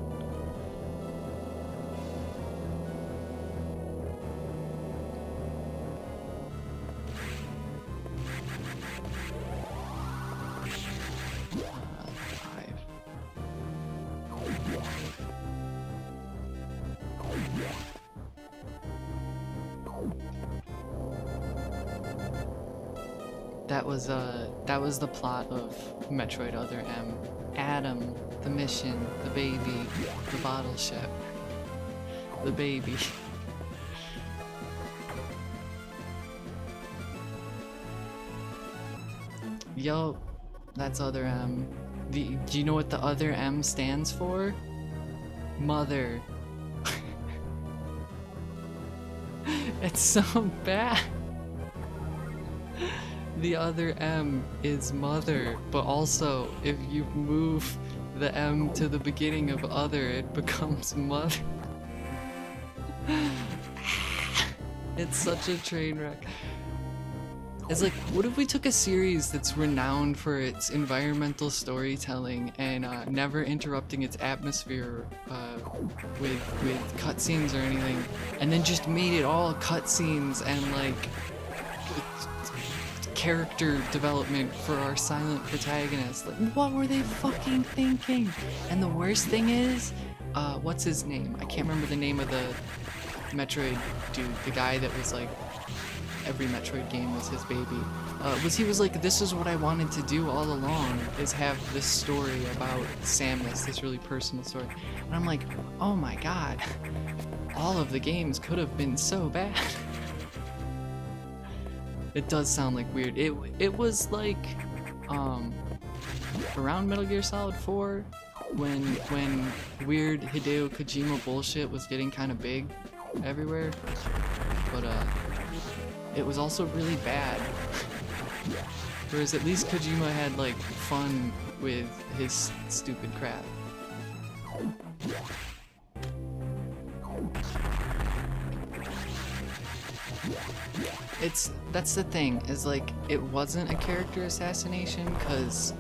That was the plot of Metroid Other M. Adam, the mission, the baby, the bottle ship, the baby. Yo, that's Other M. Do you know what the Other M stands for? Mother. It's so bad. The other M is mother, but also if you move the M to the beginning of other, it becomes mother. It's such a train wreck. It's like, what if we took a series that's renowned for its environmental storytelling and never interrupting its atmosphere with cutscenes or anything, and then just made it all cutscenes and like character development for our silent protagonist? Like, what were they fucking thinking? And the worst thing is, what's his name? I can't remember the name of the Metroid dude, the guy that was like, every Metroid game was his baby. He was like, this is what I wanted to do all along, is have this story about Samus, this really personal story. And I'm like, oh my god, all of the games could have been so bad. It does sound like weird. It was like around Metal Gear Solid 4 when weird Hideo Kojima bullshit was getting kind of big everywhere. But it was also really bad. Whereas at least Kojima had like fun with his stupid crap. That's the thing, is like, it wasn't a character assassination because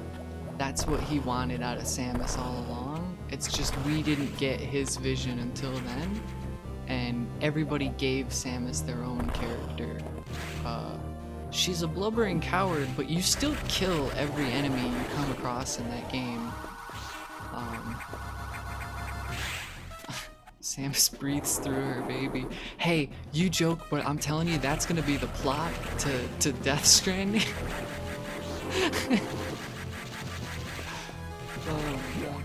that's what he wanted out of Samus all along. It's just we didn't get his vision until then, and everybody gave Samus their own character. She's a blubbering coward, but you still kill every enemy you come across in that game. Samus breathes through her baby. Hey, you joke, but I'm telling you, that's gonna be the plot to Death Stranding. Oh my god.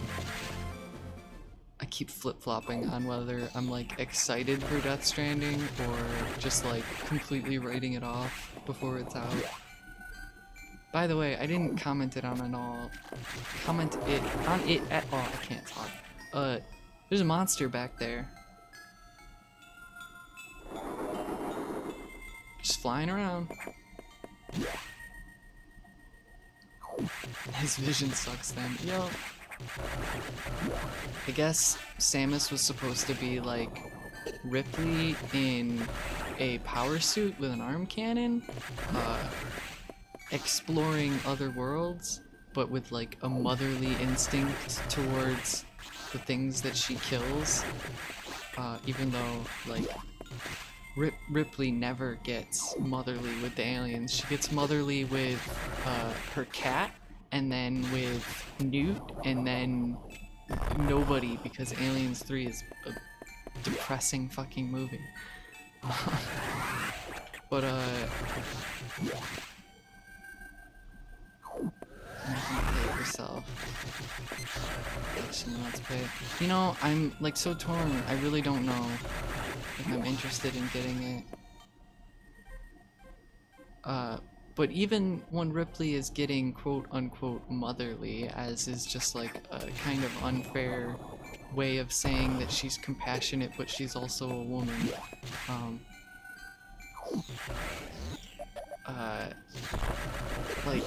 I keep flip-flopping on whether I'm like excited for Death Stranding or just like completely writing it off before it's out. By the way, I didn't comment it on it at all. I can't talk. There's a monster back there. Just flying around. His vision sucks then. Yo. I guess Samus was supposed to be like Ripley in a power suit with an arm cannon, exploring other worlds, but with like a motherly instinct towards the things that she kills, even though like Ripley never gets motherly with the aliens. She gets motherly with her cat, and then with Newt, and then nobody, because Aliens 3 is a depressing fucking movie. But you can pay it yourself. Actually, let's pay. You know, I'm like so torn. I really don't know if I'm interested in getting it. But even when Ripley is getting quote unquote motherly, as is just like a kind of unfair way of saying that she's compassionate, but she's also a woman. Like,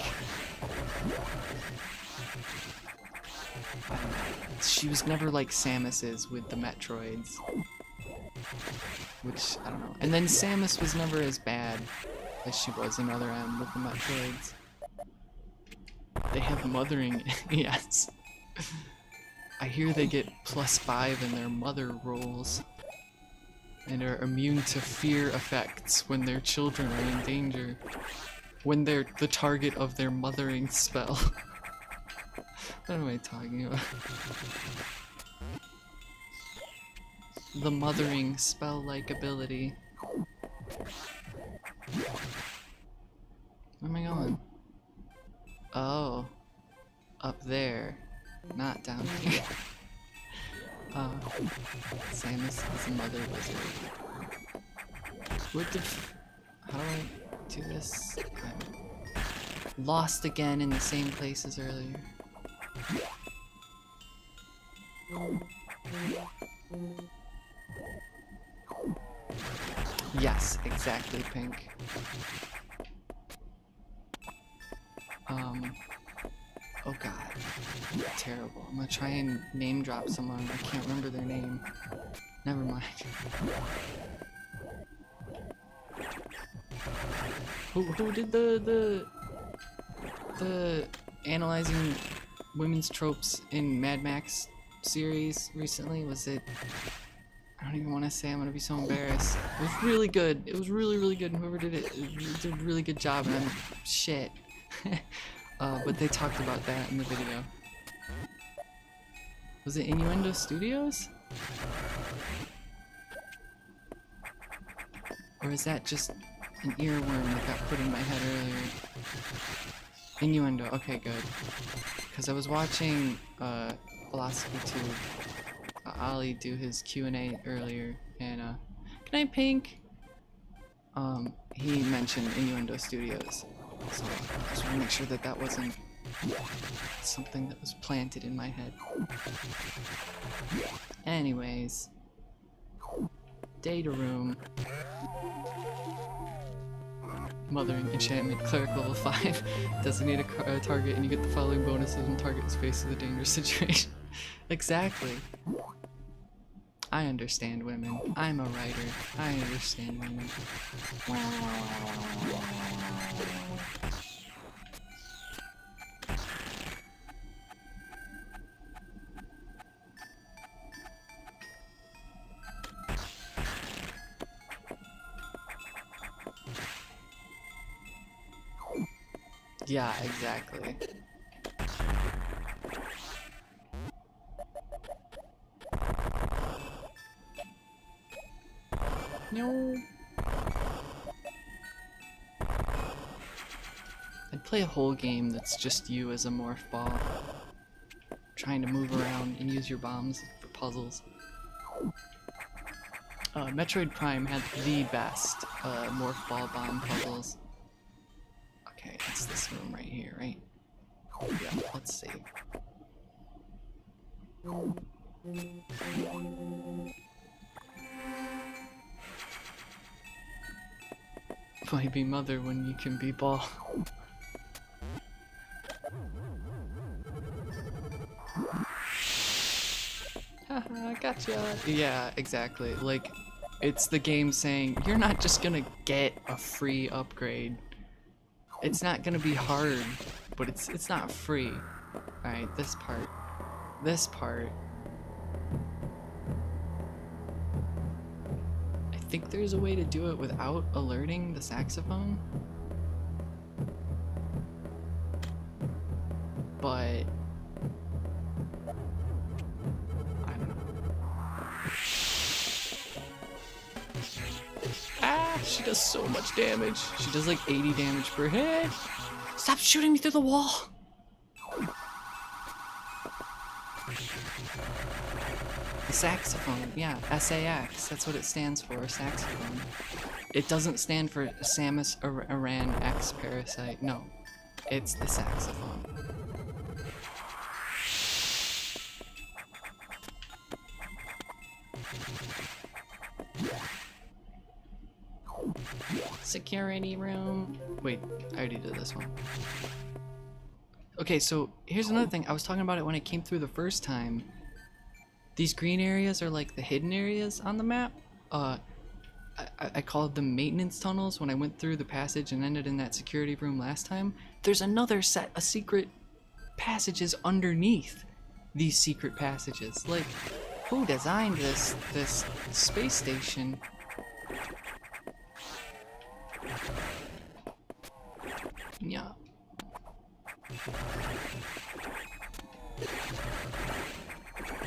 she was never like Samus is with the Metroids. Which, I don't know. And then Samus was never as bad as she was in Other M with the Metroids. They have mothering, yes. I hear they get +5 in their mother rolls. And are immune to fear effects when their children are in danger. When they're the target of their mothering spell. What am I talking about? The mothering spell-like ability. Where am I going? Oh. Up there. Not down here. Samus is a mother wizard. What the f- How do I do this? I'm lost again in the same place as earlier. Yes, exactly, Pink. Oh god. Terrible. I'm gonna try and name drop someone. I can't remember their name. Never mind. Who did the analyzing women's tropes in Mad Max series recently? Was it? I don't even want to say. I'm gonna be so embarrassed. It was really good. It was really, really good. And whoever did it did a really good job. And I'm shit. But they talked about that in the video. Was it Innuendo Studios? Or is that just an earworm that got put in my head earlier? Innuendo. Okay, good. Because I was watching Philosophy Tube. Ollie do his Q&A earlier, and good night, Pink. He mentioned Innuendo Studios, so I just want to make sure that that wasn't something that was planted in my head. Anyways, data room. Mothering enchantment, cleric level 5. Designate a target, and you get the following bonuses when target is faced with a dangerous situation. Exactly. I understand women. I'm a writer. I understand women. Yeah, exactly. No. I'd play a whole game that's just you as a morph ball, trying to move around and use your bombs for puzzles. Metroid Prime had the best morph ball bomb puzzles. Okay, it's this room right here, right? Yeah, let's see. Why be mother when you can be ball? Haha, gotcha! Yeah, exactly. Like, it's the game saying, you're not just gonna get a free upgrade. It's not gonna be hard, but it's not free. Alright, this part. This part. I think there's a way to do it without alerting the saxophone. But I don't know. Ah! She does so much damage. She does like 80 damage per hit. Stop shooting me through the wall. The saxophone, yeah, SAX, that's what it stands for, saxophone. It doesn't stand for Samus Aran X Parasite, no. It's the saxophone. Security room. Wait, I already did this one. Okay, so here's another thing. I was talking about it when I came through the first time. These green areas are like the hidden areas on the map. I called them maintenance tunnels when I went through the passage and ended in that security room last time. There's another set of secret passages underneath these secret passages. Like, who designed this space station? Yeah.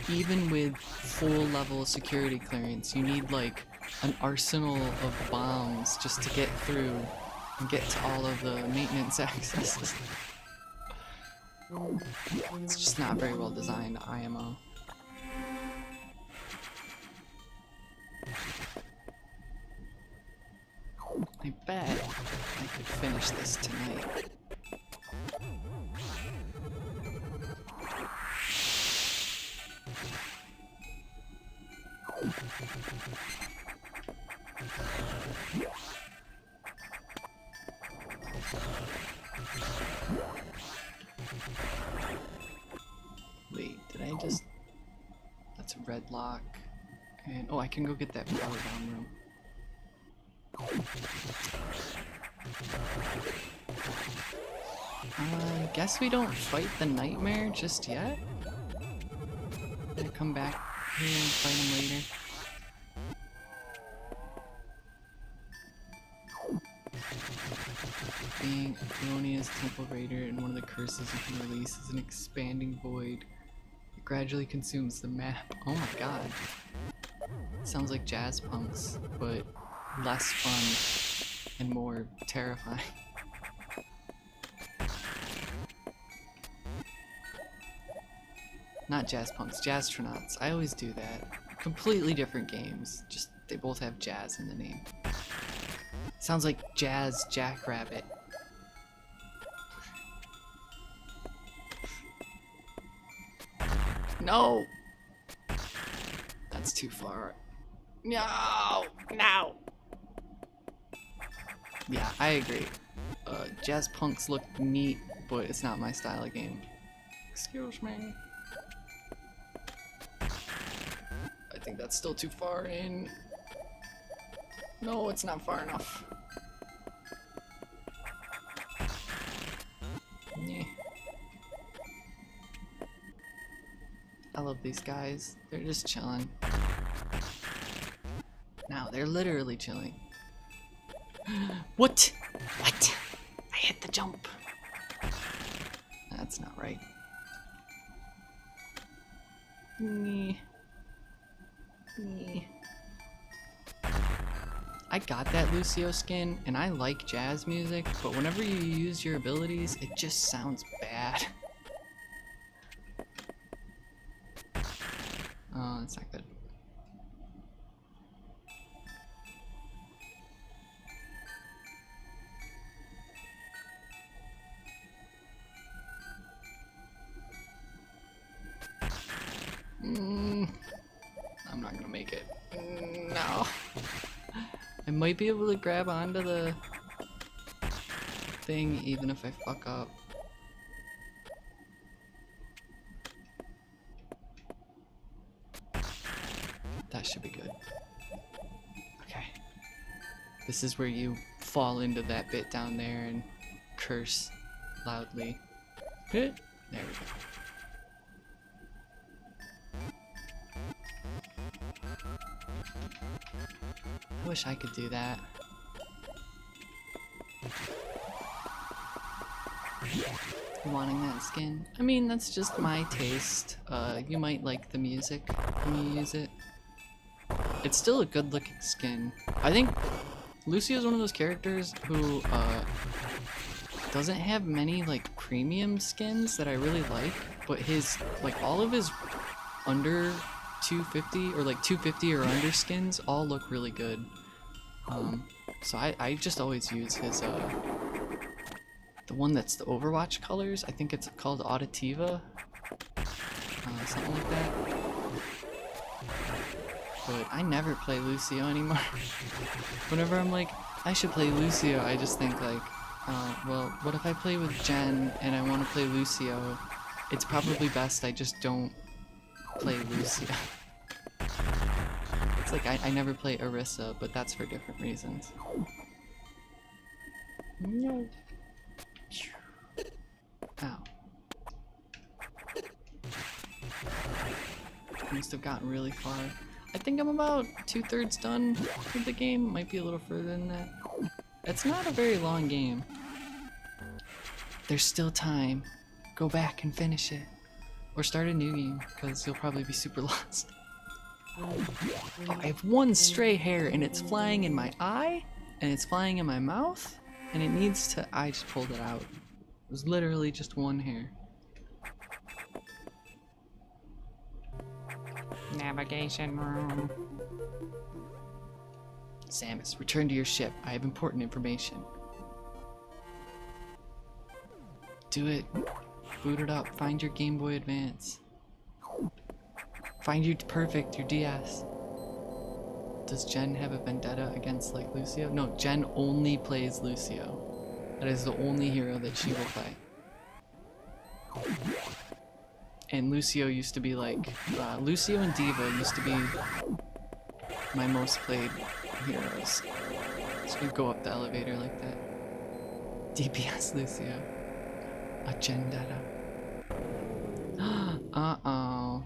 Even with full level security clearance, you need like an arsenal of bombs just to get through and get to all of the maintenance accesses. It's just not very well designed IMO. I bet I could finish this tonight. Wait, did I just... That's a red lock. And oh, I can go get that power down room. I guess we don't fight the nightmare just yet. Gonna come back here and fight him later. Being Erroneous Temple Raider, and one of the curses you can release is an expanding void. It gradually consumes the map. Oh my god. Sounds like jazz punks, but less fun and more terrifying. Not jazz punks, jazztronauts. I always do that. Completely different games, just they both have jazz in the name. Sounds like Jazz Jackrabbit. No! That's too far. No! No! Yeah, I agree. Jazz punks look neat, but it's not my style of game. Excuse me. I think that's still too far in. No, it's not far enough. Yeah. I love these guys. They're just chilling. Now, they're literally chilling. What? What? I hit the jump. That's not right. Nee. Nee. I got that Lucio skin, and I like jazz music, but whenever you use your abilities, it just sounds bad. Oh, that's not good. I'm not gonna make it. No. I might be able to grab onto the thing even if I fuck up. That should be good. Okay. This is where you fall into that bit down there and curse loudly. There we go. I wish I could do that. Wanting that skin? I mean, that's just my taste. You might like the music when you use it. It's still a good looking skin. I think Lucio's one of those characters who doesn't have many like premium skins that I really like, but his like all of his under 250 or like 250 or under skins all look really good. So I just always use his the one that's the Overwatch colors. I think it's called Auditiva, something like that. But I never play Lucio anymore. Whenever I'm like, I should play Lucio, I just think like, well, what if I play with Jen and I want to play Lucio? It's probably best I just don't play Lucio. It's like I never play Orisa, but that's for different reasons. No. Ow. I must have gotten really far. I think I'm about 2/3 done with the game. Might be a little further than that. It's not a very long game. There's still time. Go back and finish it. Or start a new game, because you'll probably be super lost. I have one stray hair and it's flying in my eye, and it's flying in my mouth, and it needs to... I just pulled it out. It was literally just one hair. Navigation room. Samus, return to your ship. I have important information. Do it. Boot it up. Find your Game Boy Advance. Find your Perfect, your DS. Does Jen have a vendetta against like Lucio? No, Jen only plays Lucio. That is the only hero that she will play. And Lucio used to be like, Lucio and Diva used to be my most played heroes. So you go up the elevator like that. DPS Lucio. A Vendetta. Uh-oh.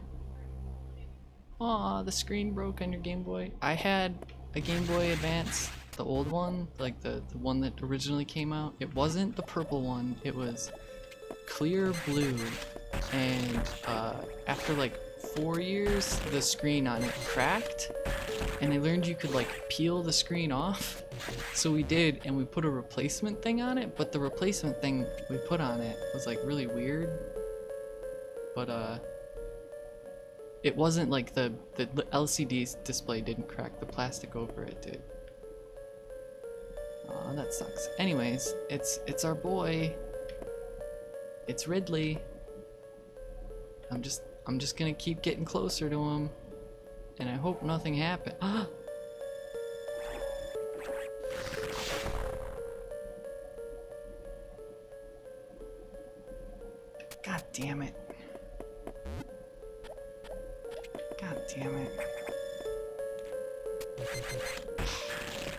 Aw, the screen broke on your Game Boy. I had a Game Boy Advance, the old one, like the one that originally came out. It wasn't the purple one, it was clear blue. And after like 4 years, the screen on it cracked, and I learned you could like peel the screen off. So we did, and we put a replacement thing on it, but the replacement thing we put on it was like really weird. But it wasn't like the LCD display didn't crack, the plastic over it did. Aw, that sucks. Anyways, it's our boy. It's Ridley. I'm just gonna keep getting closer to him, and I hope nothing happens. God damn it. God damn it.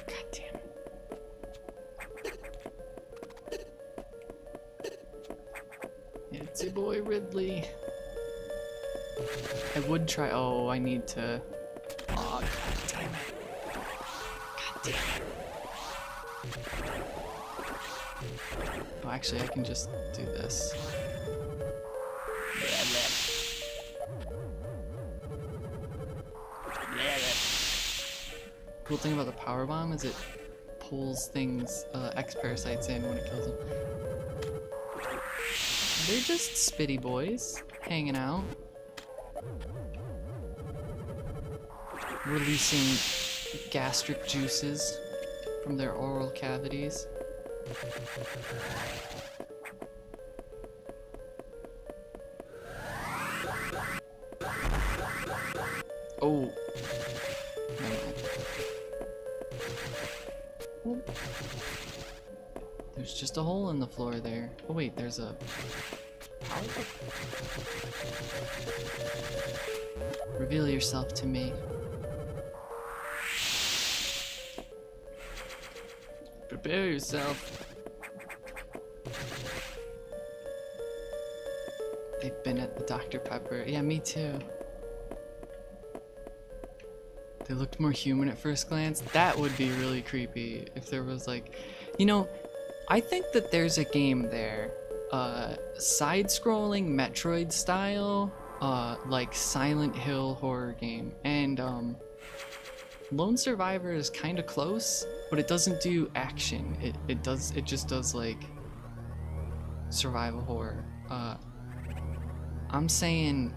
God damn it. It's your boy Ridley. I would try. Oh, I need to. Oh, god damn it. God damn it. Oh, actually, I can just do this. Cool thing about the power bomb is it pulls things, X-parasites in when it kills them. They're just spitty boys hanging out, releasing gastric juices from their oral cavities. Oh. Never mind. Oh. There's just a hole in the floor there. Oh wait, there's a... Reveal yourself to me. Prepare yourself. They've been at the Dr. Pepper. Yeah, me too. They looked more human at first glance. That would be really creepy if there was like... You know, I think that there's a game there. Side-scrolling Metroid style, like Silent Hill horror game. And Lone Survivor is kind of close, but it doesn't do action. It just does like survival horror. I'm saying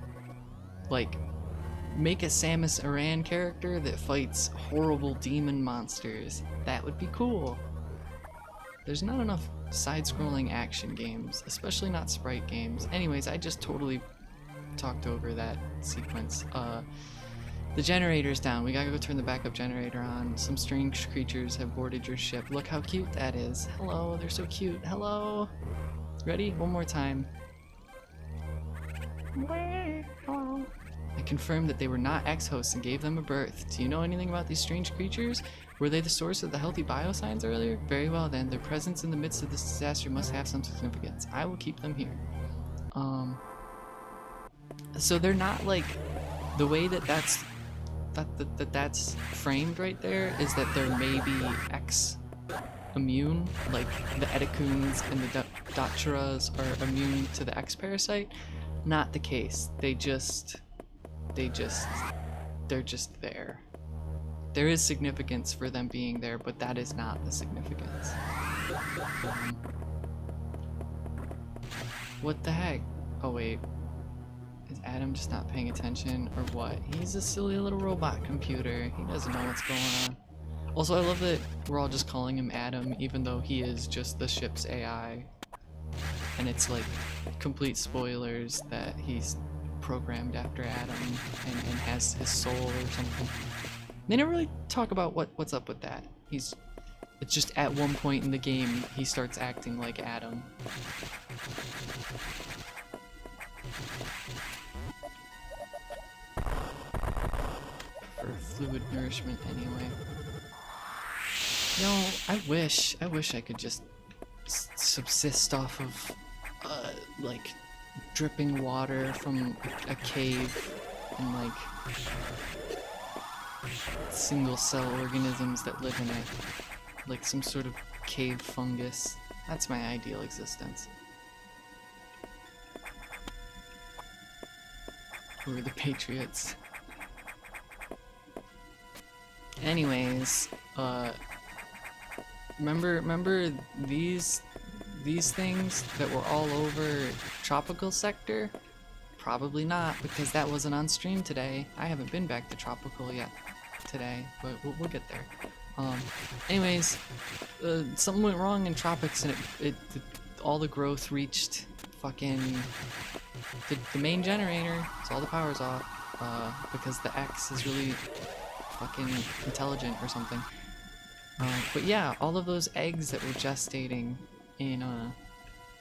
like make a Samus Aran character that fights horrible demon monsters. That would be cool. There's not enough side-scrolling action games, especially not sprite games. Anyways, I just totally talked over that sequence. The generator's down. We gotta go turn the backup generator on. Some strange creatures have boarded your ship. Look how cute that is. Hello, they're so cute. Hello. Ready? One more time. Hello. I confirmed that they were not ex-hosts and gave them a birth. Do you know anything about these strange creatures? Were they the source of the healthy biosigns earlier? Very well then, their presence in the midst of this disaster must have some significance. I will keep them here. So they're not like, the way that that's framed right there is that they're maybe X-immune, like the Edecuns and the Dachuras are immune to the X-parasite. Not the case. They're just there. There is significance for them being there, but that is not the significance. What the heck? Oh wait. Is Adam just not paying attention or what? He's a silly little robot computer. He doesn't know what's going on. Also, I love that we're all just calling him Adam, even though he is just the ship's AI. And it's like complete spoilers that he's programmed after Adam and has his soul or something. They never really talk about what's up with that. It's just at one point in the game he starts acting like Adam. For fluid nourishment anyway. No, I wish I could just subsist off of like dripping water from a cave and like single cell organisms that live in it, like some sort of cave fungus. That's my ideal existence. Who are the Patriots? Anyways, remember these things that were all over Tropical Sector? Probably not, because that wasn't on stream today. I haven't been back to Tropical yet today, but we'll get there. Anyways, something went wrong in Tropics, and all the growth reached fucking the main generator, so all the power's off, because the X is really fucking intelligent or something. But yeah, all of those eggs that were gestating in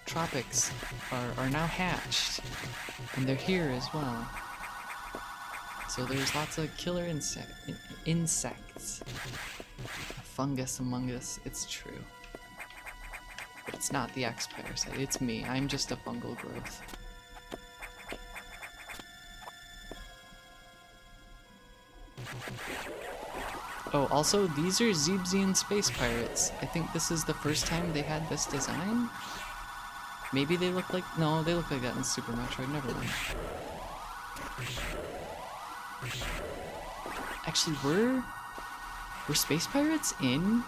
Tropics are now hatched, and they're here as well. So there's lots of killer insects. A fungus among us, it's true. But it's not the X parasite, it's me. I'm just a fungal growth. Oh, also, these are Zeebzian space pirates. I think this is the first time they had this design. Maybe they look like... No, they look like that in Super Metroid. Never mind. Actually, were space pirates in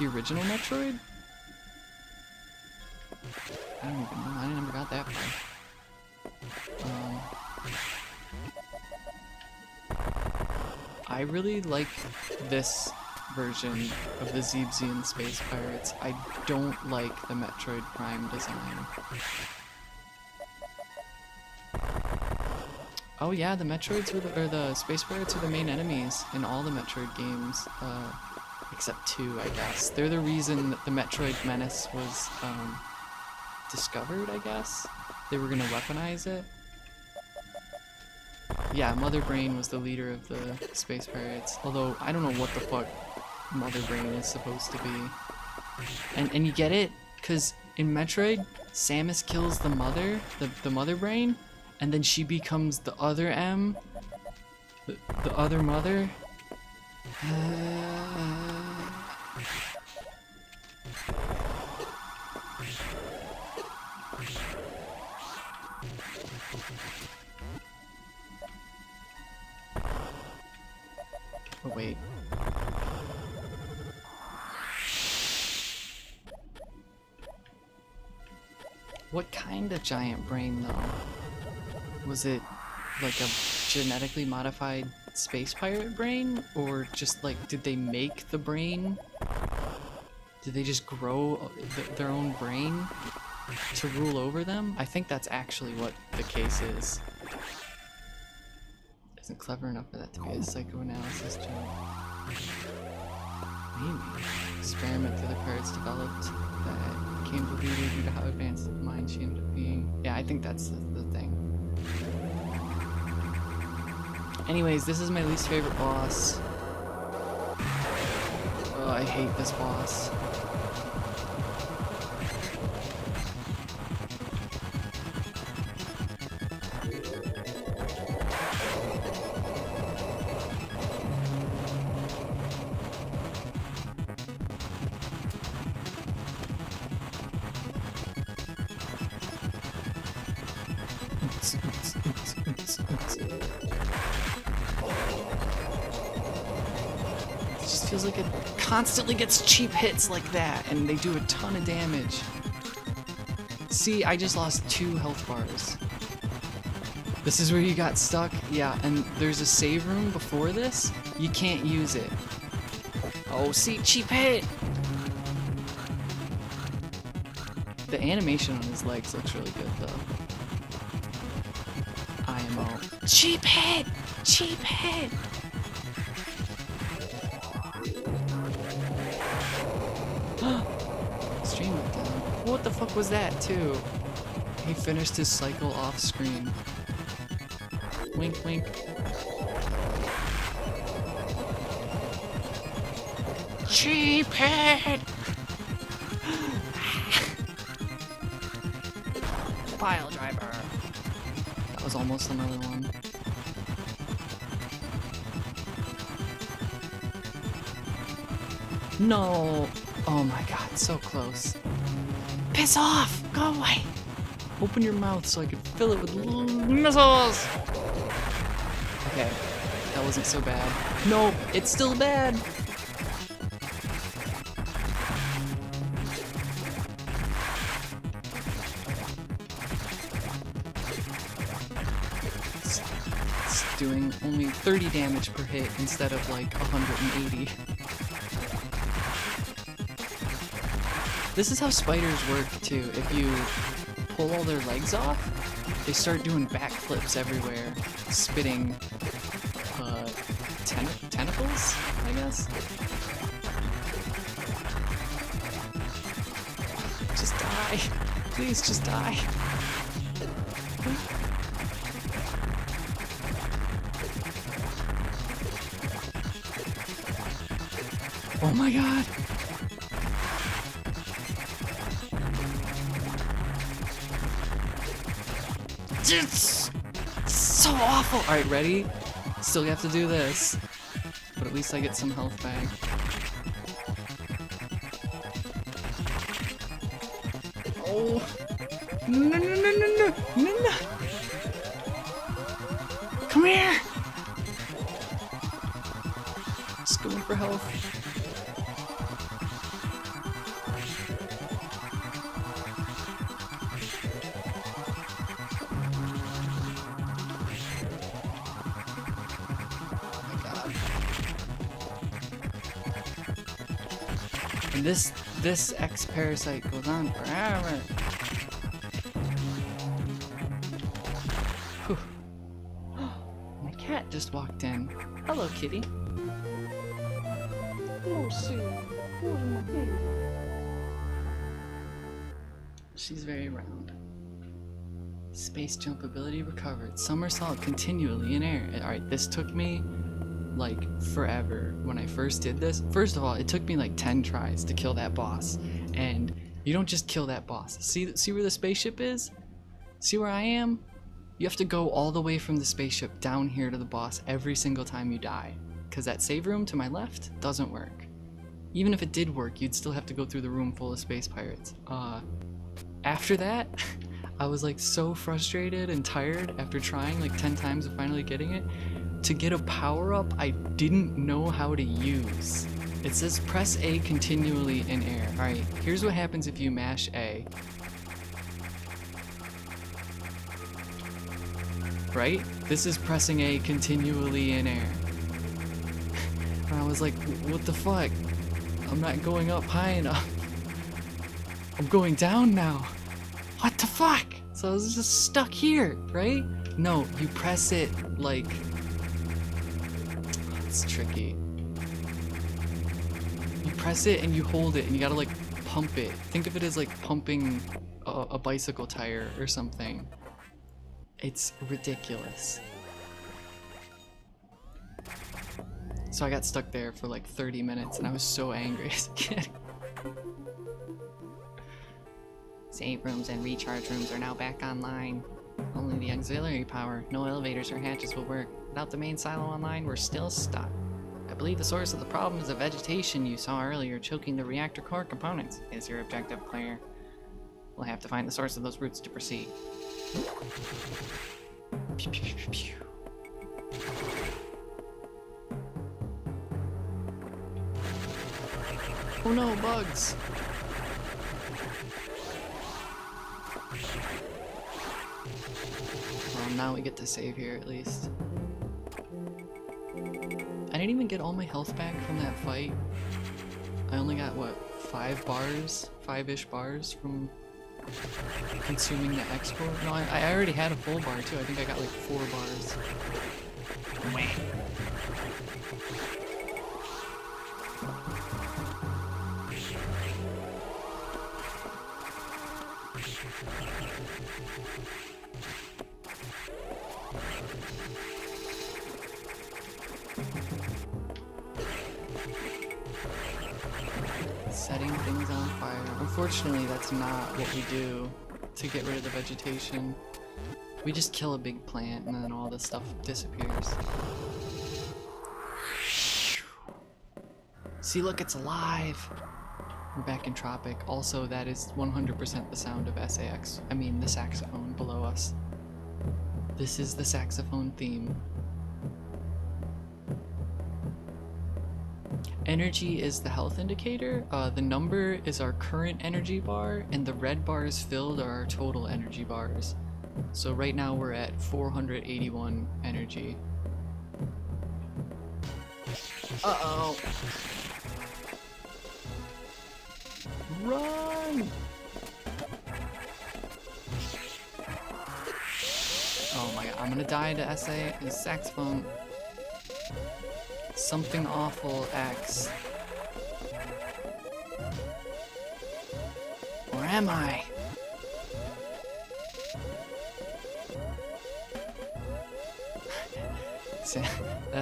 the original Metroid? I don't even know. I never got that far. I really like this version of the Zeebzian space pirates. I don't like the Metroid Prime design. Oh yeah, the Metroids were the space pirates are the main enemies in all the Metroid games, except 2, I guess. They're the reason that the Metroid Menace was discovered, I guess. They were gonna weaponize it. Yeah, Mother Brain was the leader of the space pirates, although I don't know what the fuck Mother Brain is supposed to be. And you get it? Because in Metroid, Samus kills the mother, the Mother Brain, and then she becomes the other M, the other mother. Oh, wait. What kind of giant brain, though? Was it like a genetically modified space pirate brain? Or just like, did they make the brain? Did they just grow their own brain to rule over them? I think that's actually what the case is. Isn't clever enough for that to be a psychoanalysis joke. Maybe. Experiment the other pirates developed that came to lead her due to how advanced of mind she ended up being. Yeah, I think that's the thing. Anyways, this is my least favorite boss. Oh, I hate this boss. It just feels like it constantly gets cheap hits like that, and they do a ton of damage. See, I just lost 2 health bars. This is where you got stuck? Yeah, and there's a save room before this. You can't use it. Oh, see, cheap hit! The animation on his legs looks really good, though. IMO. Cheap hit! Cheap hit! Stream went down. What the fuck was that, too? He finished his cycle off screen. Wink, wink. Cheap hit! Pile driver. That was almost another one. No! Oh my god, so close. Piss off! Go away! Open your mouth so I can fill it with missiles! Okay, that wasn't so bad. No, it's still bad! It's doing only 30 damage per hit instead of like 180. This is how spiders work too. If you pull all their legs off, they start doing backflips everywhere, spitting tentacles, I guess? Just die. Please, just die. Oh my god. It's so awful. Alright, ready? Still have to do this. But at least I get some health back. Oh. No, no, no, no, no, no, no. Come here. Just going for health. And this X-Parasite goes on forever. Whew. My cat just walked in. Hello, kitty. Oh, Sue. She's very round. Space jump ability recovered. Somersault continually in air. Alright, this took me like forever when I first did this. First of all, it took me like 10 tries to kill that boss. And you don't just kill that boss. See where the spaceship is? See where I am? You have to go all the way from the spaceship down here to the boss every single time you die. Because that save room to my left doesn't work. Even if it did work, you'd still have to go through the room full of space pirates. After that, I was like so frustrated and tired after trying like 10 times and finally getting it. to get a power-up I didn't know how to use. It says press A continually in air. Alright, here's what happens if you mash A. Right? This is pressing A continually in air. And I was like, what the fuck? I'm not going up high enough. I'm going down now. What the fuck? So I was just stuck here, right? No, you press it like... It's tricky. You press it and you hold it and you gotta like pump it. Think of it as like pumping a bicycle tire or something. It's ridiculous. So I got stuck there for like 30 minutes and I was so angry as a kid. Save rooms and recharge rooms are now back online. Only the auxiliary power, no elevators or hatches will work. Without the main silo online, we're still stuck. I believe the source of the problem is the vegetation you saw earlier choking the reactor core components. Is your objective clear? We'll have to find the source of those roots to proceed. Pew, pew, pew, pew, pew. Oh no, bugs! Well, now we get to save here at least. I didn't even get all my health back from that fight. I only got, what, 5 bars? 5-ish bars from consuming the export? No, I already had a full bar too. I think I got like 4 bars. Setting things on fire. Unfortunately, that's not what we do to get rid of the vegetation. We just kill a big plant and then all this stuff disappears. See, look, it's alive! We're back in Tropic. Also, that is 100% the sound of SAX. I mean, the saxophone below us. This is the saxophone theme. Energy is the health indicator. The number is our current energy bar, and the red bars filled are our total energy bars. So right now we're at 481 energy. Uh-oh! Run! Oh my god, I'm gonna die to saxophone. Something awful X. Where am I?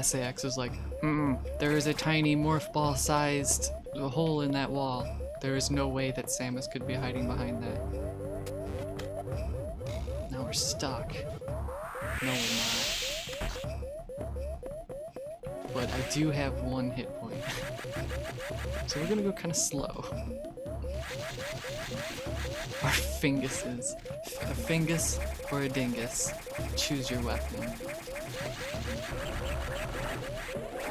SAX was like, there is a tiny morph ball sized hole in that wall. There is no way that Samus could be hiding behind that. Now we're stuck. No, we're not. But I do have 1 hit point. So we're gonna go kind of slow. Our finguses. A fingus or a dingus. Choose your weapon.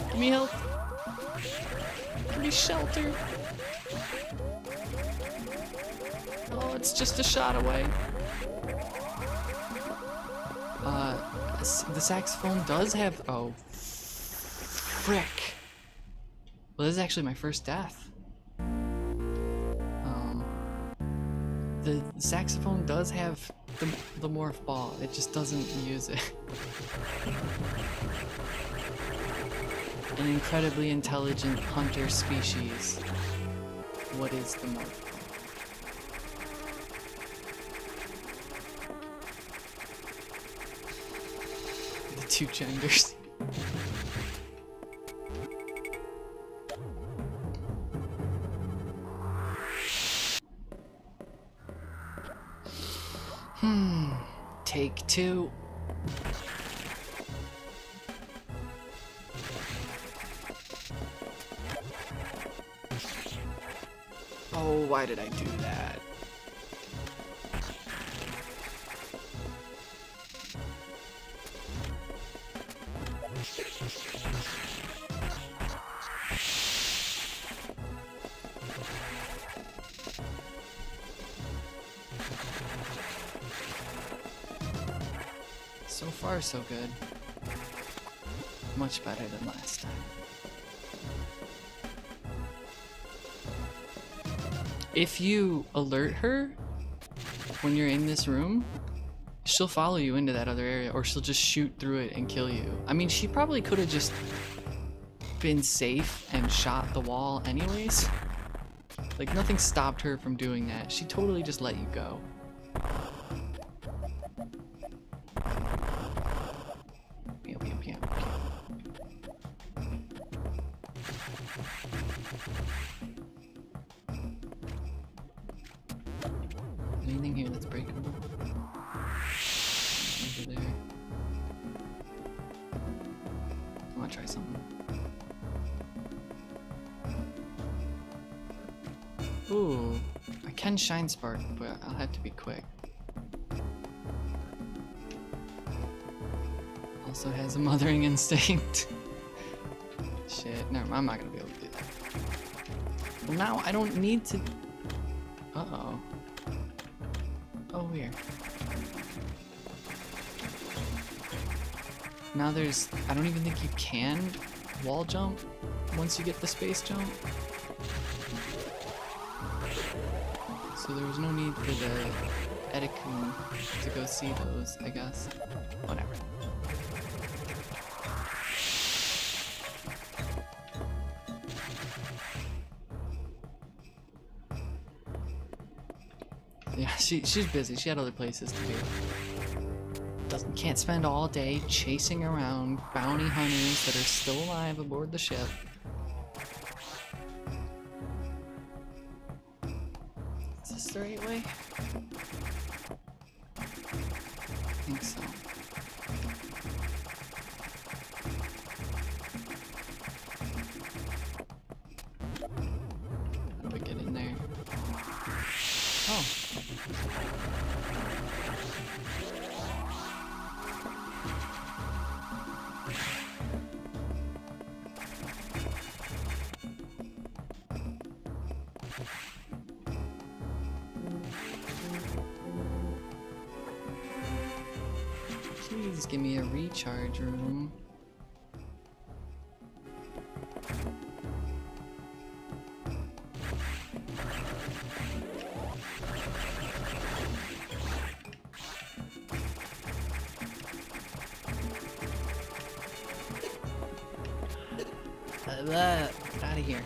Give me help! Give me shelter! Oh, it's just a shot away. The saxophone does have... Oh, frick. Well, this is actually my first death. The saxophone does have the morph ball. It just doesn't use it. An incredibly intelligent hunter species. What is the morph ball? The 2 genders. Take 2. Oh, why did I do that? far so good. Much better than last time. If you alert her when you're in this room, she'll follow you into that other area, or she'll just shoot through it and kill you. I mean, she probably could have just been safe and shot the wall anyways. Like, nothing stopped her from doing that. She totally just let you go. Pew, pew, pew, pew. Anything here that's breakable? Over there. I want to try something. Ooh, I can shine spark, but I'll have to be quick. Also has a mothering instinct. Shit, never mind, I'm not gonna be able to do that. Well, now I don't need to. Uh-oh. Oh, weird. Now there's, I don't even think you can wall jump once you get the space jump. So there was no need for the Edikun to go see those, I guess. Whatever. Yeah, she's busy. She had other places to be. Can't spend all day chasing around bounty hunters that are still alive aboard the ship. Is this the right way? I think so. How do I get in there? Oh. Please give me a recharge room. Get out of here.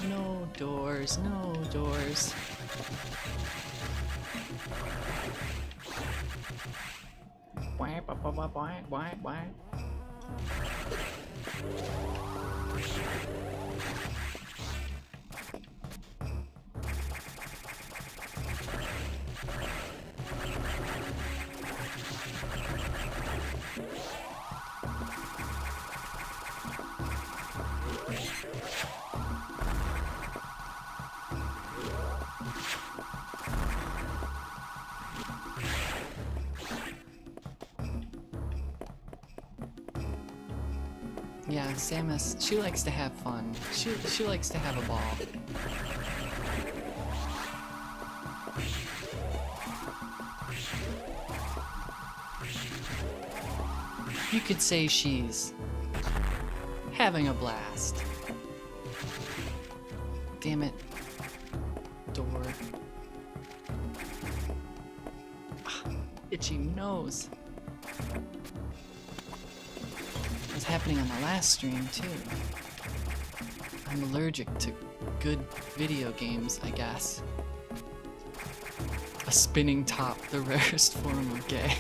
No doors, no doors. Why? Yeah, Samus, she likes to have fun. She likes to have a ball. You could say she's having a blast. Damn it. Door. Ah, itchy nose. It was happening on the last stream too. I'm allergic to good video games, I guess. A spinning top, the rarest form of gay.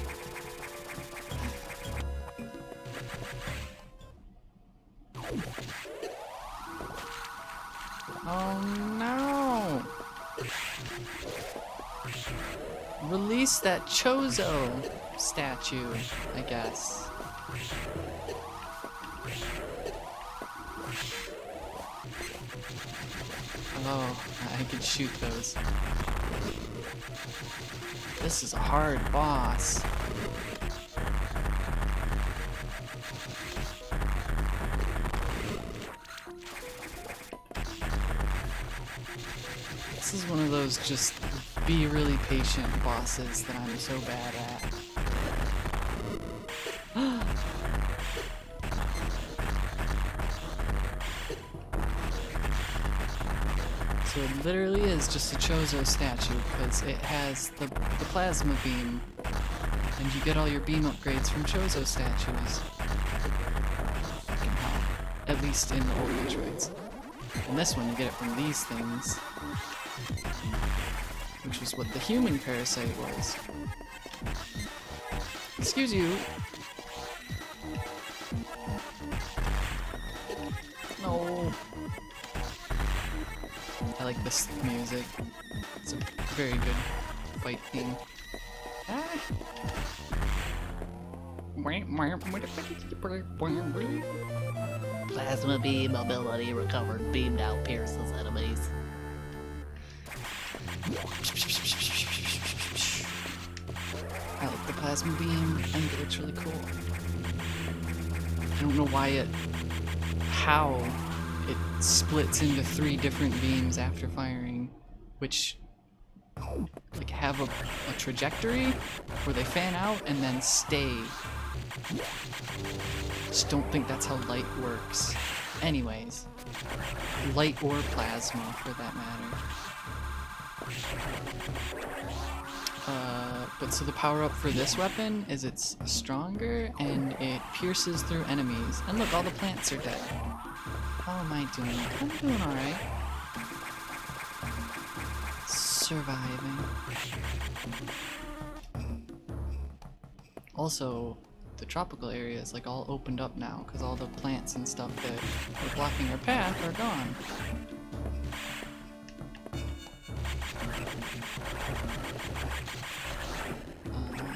Oh no! Release that Chozo statue, I guess. Oh, I could shoot those. This is a hard boss. This is one of those those just be really patient bosses that I'm so bad at. So it literally is just a Chozo statue because it has the plasma beam, and you get all your beam upgrades from Chozo statues. Fucking hell. At least in the old Metroids. And this one you get it from these things, which was what the human parasite was. Excuse you. No. I like this music. It's a very good fight theme. Ah. Plasma beam ability recovered. Beamed out pierces enemies. I like the plasma beam. I think it looks really cool. I don't know how it splits into 3 different beams after firing, which like have a trajectory where they fan out and then stay. Just don't think that's how light works. Anyways, light or plasma for that matter. But so the power up for this weapon is it's stronger and it pierces through enemies. And look, all the plants are dead. How am I doing? I'm doing alright. Surviving. Also, the tropical area is like all opened up now because all the plants and stuff that were blocking our path are gone.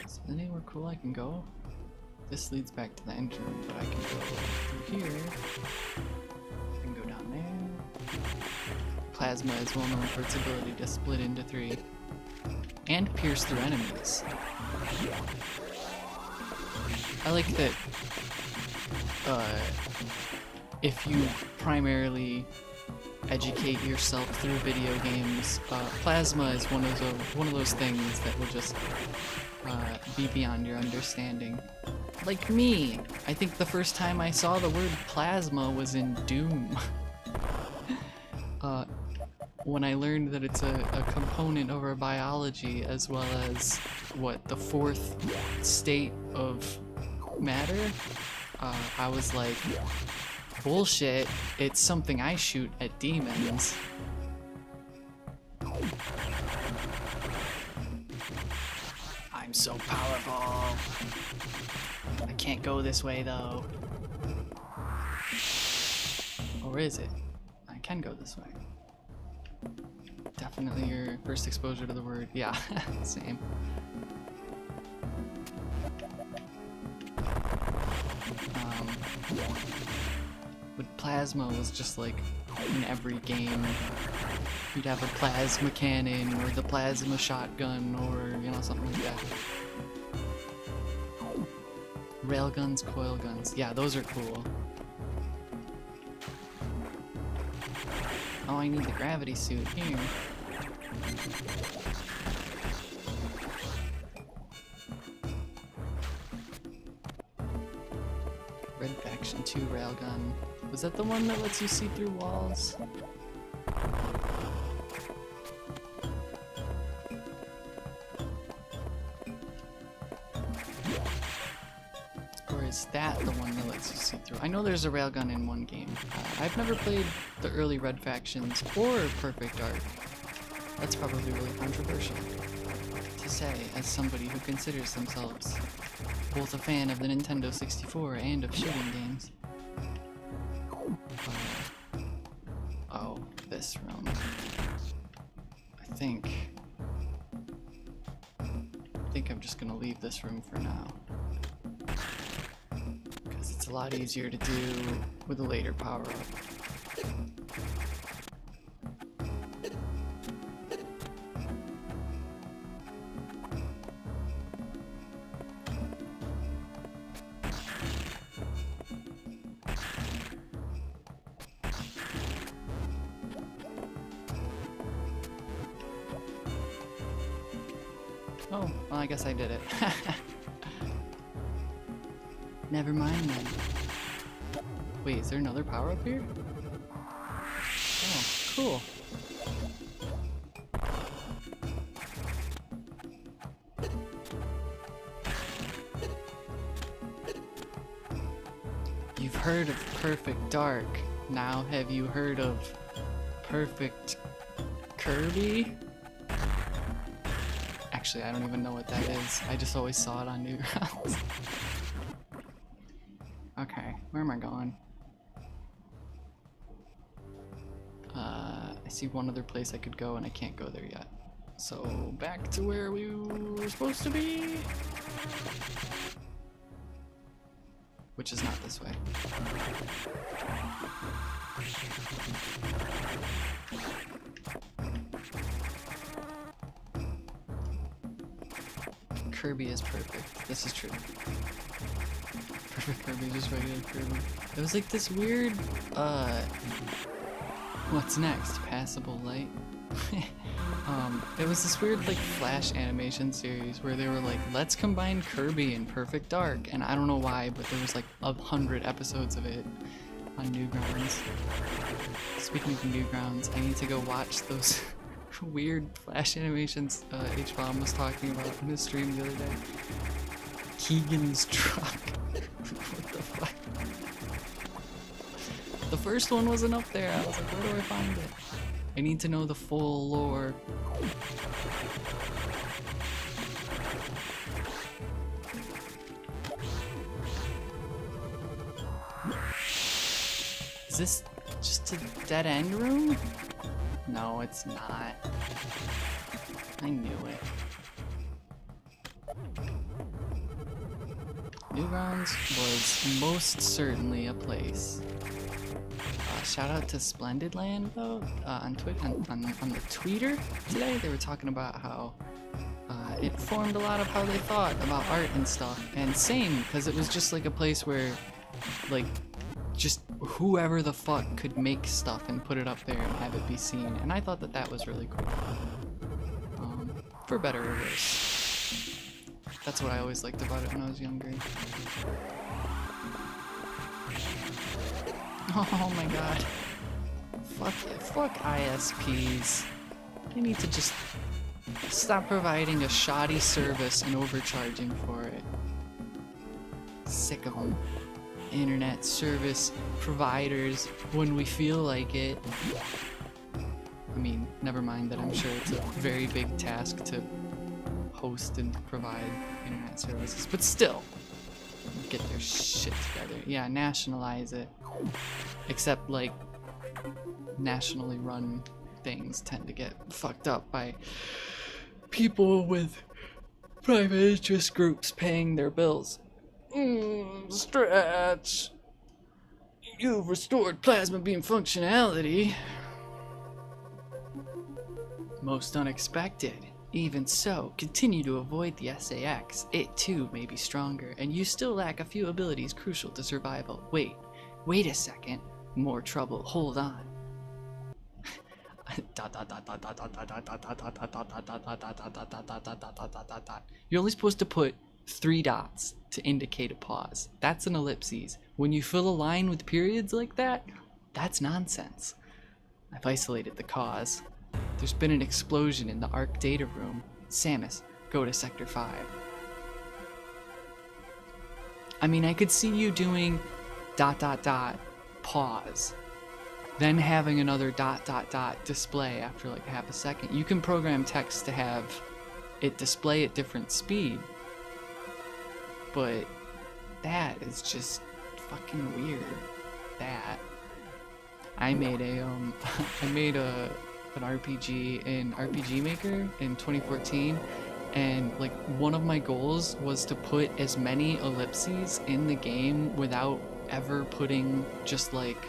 Is there anywhere cool I can go? This leads back to the engine room, but I can go through here. I can go down there. Plasma is well known for its ability to split into 3 and pierce through enemies. I like that if you primarily educate yourself through video games, plasma is one of those things that will just be beyond your understanding. Like me, I think the first time I saw the word plasma was in Doom. When I learned that it's a component of our biology as well as the 4th state of matter, I was like, bullshit, it's something I shoot at demons. I'm so powerful. I can't go this way though. Or is it? I can go this way. Definitely your first exposure to the word. Yeah, same. But plasma was just like in every game. You'd have a plasma cannon or the plasma shotgun or, you know, something like that. Railguns, coil guns. Yeah, those are cool. Oh, I need the gravity suit here. Red Faction 2 railgun. Was that the one that lets you see through walls? Or is that the one that lets you see through? I know there's a railgun in one game. I've never played the early Red Factions or Perfect Dark. That's probably really controversial to say as somebody who considers themselves both a fan of the Nintendo 64 and of shooting games. Oh, this room. I think I'm just gonna leave this room for now. Because it's a lot easier to do with a later power-up. Oh, well, I guess I did it. Never mind then. Wait, is there another power up here? Oh, cool. You've heard of Perfect Dark. Now have you heard of Perfect Kirby? Actually, I don't even know what that is. I just always saw it on Newgrounds. Okay, where am I going? I see one other place I could go and I can't go there yet. So back to where we were supposed to be. Which is not this way. Kirby is perfect. This is true. Perfect Kirby, just regular Kirby. It was like this weird, what's next? Passable Light? It was this weird like flash animation series where they were like, let's combine Kirby and Perfect Dark, and I don't know why, but there was like 100 episodes of it on Newgrounds. Speaking of Newgrounds, I need to go watch those weird flash animations H-Bomb was talking about in his stream the other day. Keegan's truck. What the fuck? The first one wasn't up there. I was like, where do I find it? I need to know the full lore. Is this just a dead end room? No, it's not. I knew it. Newgrounds was most certainly a place. Shout out to Splendid Land though, on the tweeter today. They were talking about how it formed a lot of how they thought about art and stuff. And same, because it was just like a place where like just whoever the fuck could make stuff and put it up there and have it be seen. And I thought that that was really cool. For better or worse. That's what I always liked about it when I was younger. Oh my god. Fuck ISPs. They need to just stop providing a shoddy service and overcharging for it. Sick of them. Internet service providers when we feel like it. I mean, never mind that I'm sure it's a very big task to host and provide internet services, but still, get their shit together. Yeah, nationalize it. Except, like, nationally run things tend to get fucked up by people with private interest groups paying their bills. Stretch. You've restored plasma beam functionality. Most unexpected. Even so, continue to avoid the SAX. It too may be stronger, and you still lack a few abilities crucial to survival. Wait a second. More trouble. Hold on. You're only supposed to put 3 dots to indicate a pause. That's an ellipses. When you fill a line with periods like that, that's nonsense. I've isolated the cause. There's been an explosion in the ARC data room. Samus, go to Sector 5. I mean, I could see you doing ... pause. Then having another ... display after like half a second. You can program text to have it display at different speed. But that is just fucking weird. That. I made a an RPG in RPG Maker in 2014, and like one of my goals was to put as many ellipses in the game without ever putting just like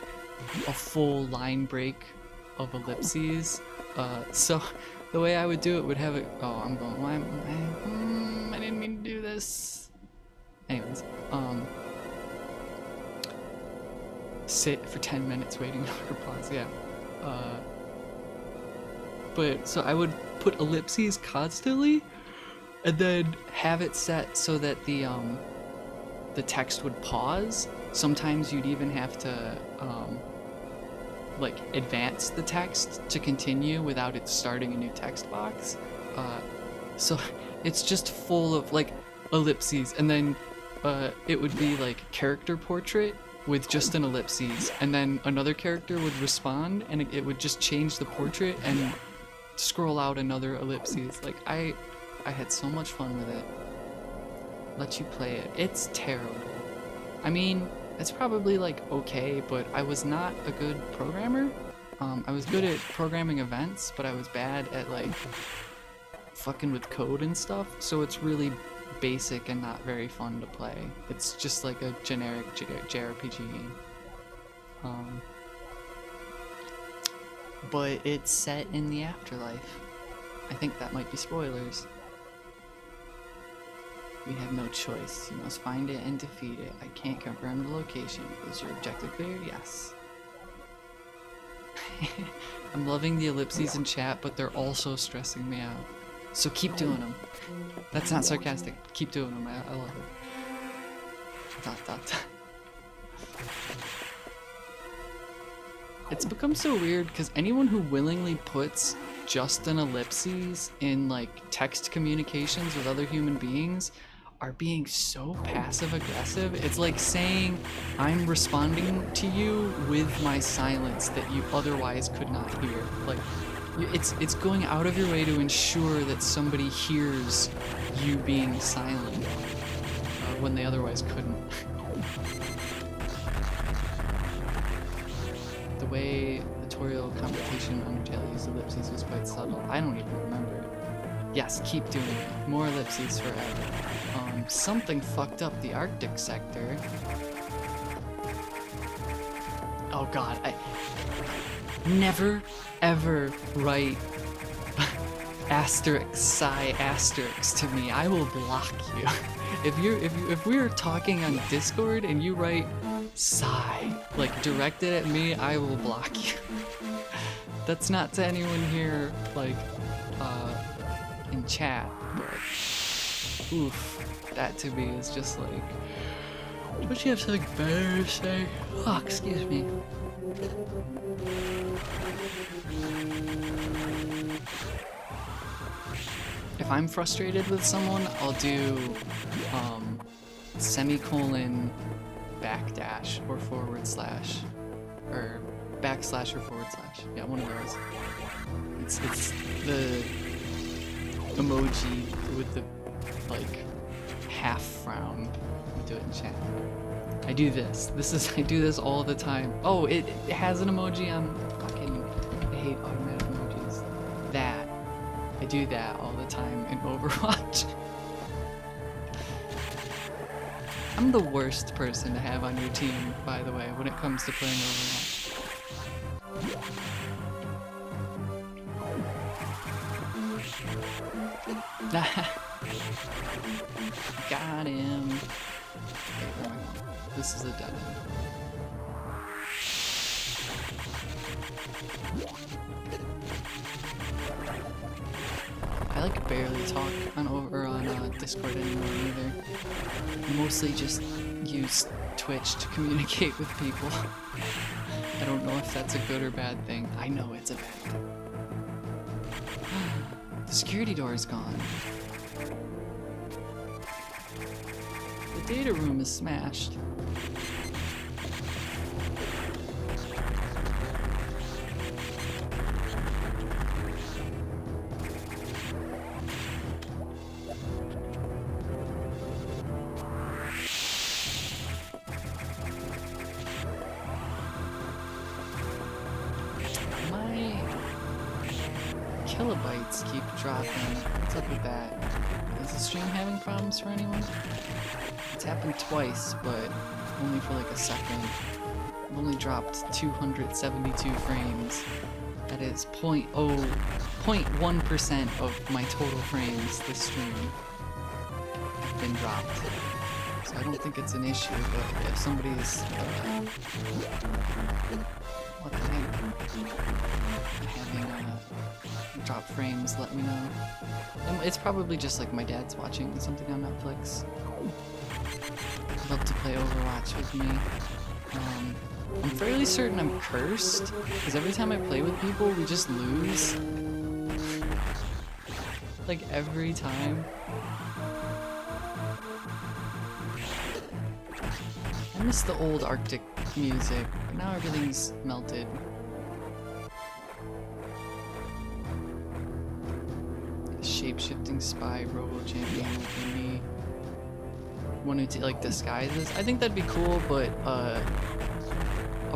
a full line break of ellipses. So the way I would do it would have it. Oh, I'm going. Why? I didn't mean to do this. Anyways, sit for 10 minutes waiting for pause. Yeah. But so I would put ellipses constantly, and then have it set so that the text would pause. Sometimes you'd even have to like advance the text to continue without it starting a new text box. So it's just full of like ellipses, and then it would be like character portrait with just an ellipses, and then another character would respond and it would just change the portrait and scroll out another ellipses. Like I had so much fun with it. Let you play it. It's terrible. I mean, it's probably like okay, but I was not a good programmer. I was good at programming events, but I was bad at like fucking with code and stuff, so it's really basic and not very fun to play. It's just like a generic JRPG game. But it's set in the afterlife. I think that might be spoilers. We have no choice. You must find it and defeat it. I can't confirm the location. Is your objective clear? Yes. I'm loving the ellipses in chat, but they're also stressing me out. So keep doing them. That's not sarcastic. Keep doing them. I love it. Dot, dot, dot. It's become so weird because anyone who willingly puts just an ellipses in like text communications with other human beings are being so passive aggressive. It's like saying I'm responding to you with my silence that you otherwise could not hear. Like it's going out of your way to ensure that somebody hears you being silent when they otherwise couldn't. The way the tutorial computation Undertale used ellipses was quite subtle. I don't even remember it. Yes, keep doing it. More ellipses forever. Something fucked up the Arctic sector. Oh god, I never ever write asterisk psi asterisk to me. I will block you. If we're talking on Discord and you write psi like directed at me, I will block you. That's not to anyone here like in chat, but oof, that to me is just like, don't you have something better to say? Oh, excuse me. If I'm frustrated with someone, I'll do semicolon backdash or forward slash or backslash or forward slash. Yeah, one of those. It's the emoji with the like half frown. I do it in chat. I do this. I do this all the time. Oh, it has an emoji on fucking. I hate automatic emojis. That. I do that all the time in Overwatch. I'm the worst person to have on your team, by the way, when it comes to playing Overwatch. Got him. Okay, where am I going? This is a dead end. I like barely talk on Discord anymore either. I mostly just use Twitch to communicate with people. I don't know if that's a good or bad thing. I know it's a bad thing. The security door is gone. The data room is smashed. Kilobytes keep dropping. What's up with that? Is the stream having problems for anyone? It's happened twice, but only for like a second. I've only dropped 272 frames. That is 0.1% of my total frames this stream have been dropped. So I don't think it's an issue, but if somebody's... what the heck? Having drop frames, let me know. It's probably just like my dad's watching something on Netflix. I'd love to play Overwatch with me. I'm fairly certain I'm cursed, because every time I play with people, we just lose. Like, every time. I miss the old Arctic music, but now everything's melted. Shape-shifting spy robo-champion would be one who like disguises. I think that'd be cool, but a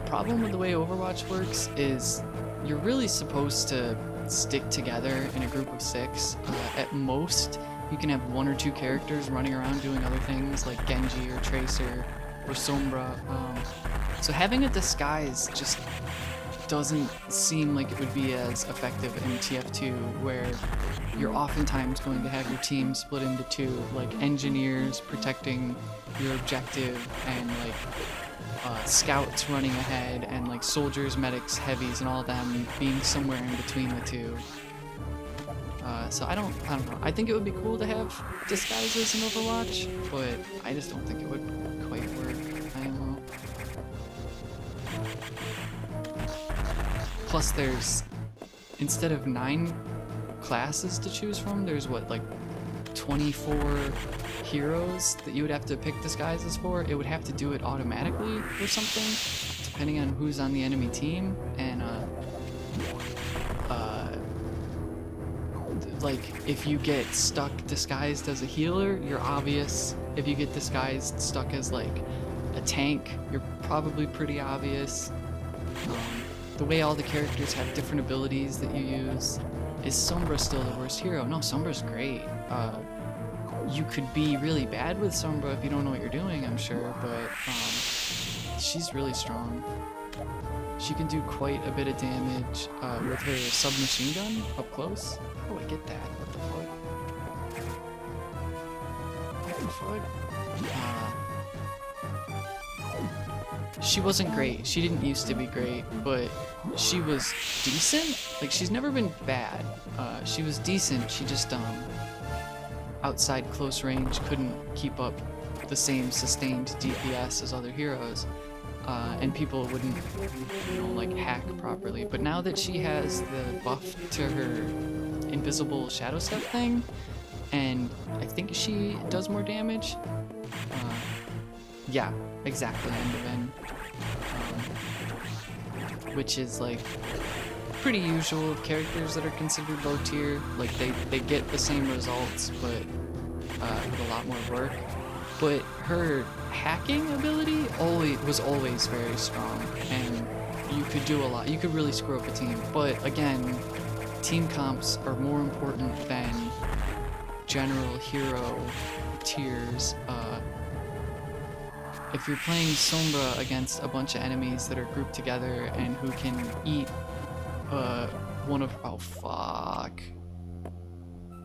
problem with the way Overwatch works is you're really supposed to stick together in a group of 6. At most, you can have 1 or 2 characters running around doing other things like Genji or Tracer or Sombra. So having a disguise just doesn't seem like it would be as effective in TF2, where you're oftentimes going to have your team split into 2, like engineers protecting your objective and like scouts running ahead, and like soldiers, medics, heavies, and all them being somewhere in between the 2. So I don't know. I think it would be cool to have disguises in Overwatch, but I just don't think it would quite work. I don't know. Plus there's, instead of 9 classes to choose from, there's what, like 24 heroes that you would have to pick disguises for. It would have to do it automatically or something, depending on who's on the enemy team. And like if you get stuck disguised as a healer, you're obvious. If you get disguised stuck as like a tank, you're probably pretty obvious. The way all the characters have different abilities that you use. Is Sombra still the worst hero? No, Sombra's great. You could be really bad with Sombra if you don't know what you're doing, I'm sure, but she's really strong. She can do quite a bit of damage with her submachine gun up close. Oh, I get that. What the fuck? What the fuck? She wasn't great. She didn't used to be great, but she was decent. Like, she's never been bad. She was decent. She just, outside close range couldn't keep up the same sustained DPS as other heroes. And people wouldn't, you know, like, hack properly. But now that she has the buff to her invisible shadow step thing, and I think she does more damage. Yeah, exactly, end of N. Which is like pretty usual of characters that are considered low tier. Like they get the same results, but with a lot more work. But her hacking ability was always very strong, and you could do a lot. You could really screw up a team. But again, team comps are more important than general hero tiers. If you're playing Sombra against a bunch of enemies that are grouped together and who can eat one of— oh fuck.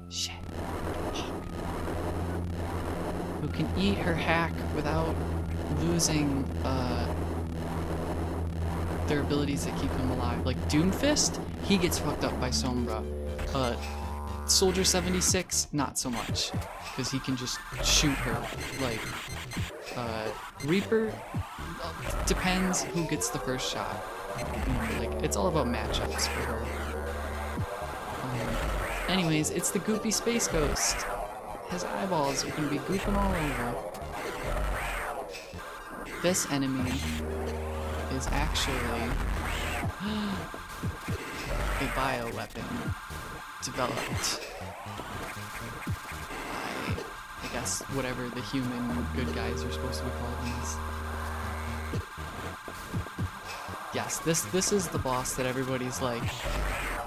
Shit. Who can eat her hack without losing their abilities that keep them alive. Like Doomfist, he gets fucked up by Sombra. Soldier 76, not so much, because he can just shoot her. Like, Reaper, depends who gets the first shot. Like, it's all about matchups for her. Anyways, it's the goopy space ghost. His eyeballs are gonna be gooping all over. This enemy is actually a bioweapon developed by, I guess, whatever the human good guys are supposed to be called is. Yes, this is the boss that everybody's like,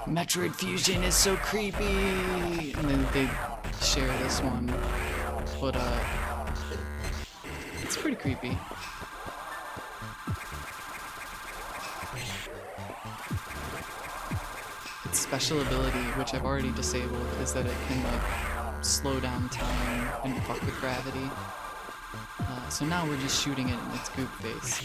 Metroid Fusion is so creepy, and then they share this one, but it's pretty creepy. Its special ability, which I've already disabled, is that it can like slow down time and fuck with gravity. So now we're just shooting it in its goop face.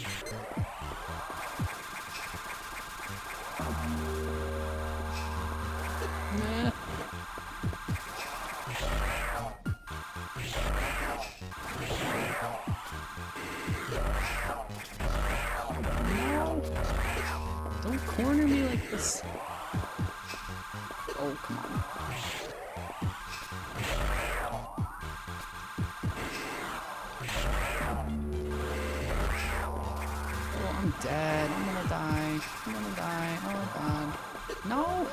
corner me like this? Oh, come on. Oh, I'm dead. I'm gonna die. I'm gonna die. Oh, God. No!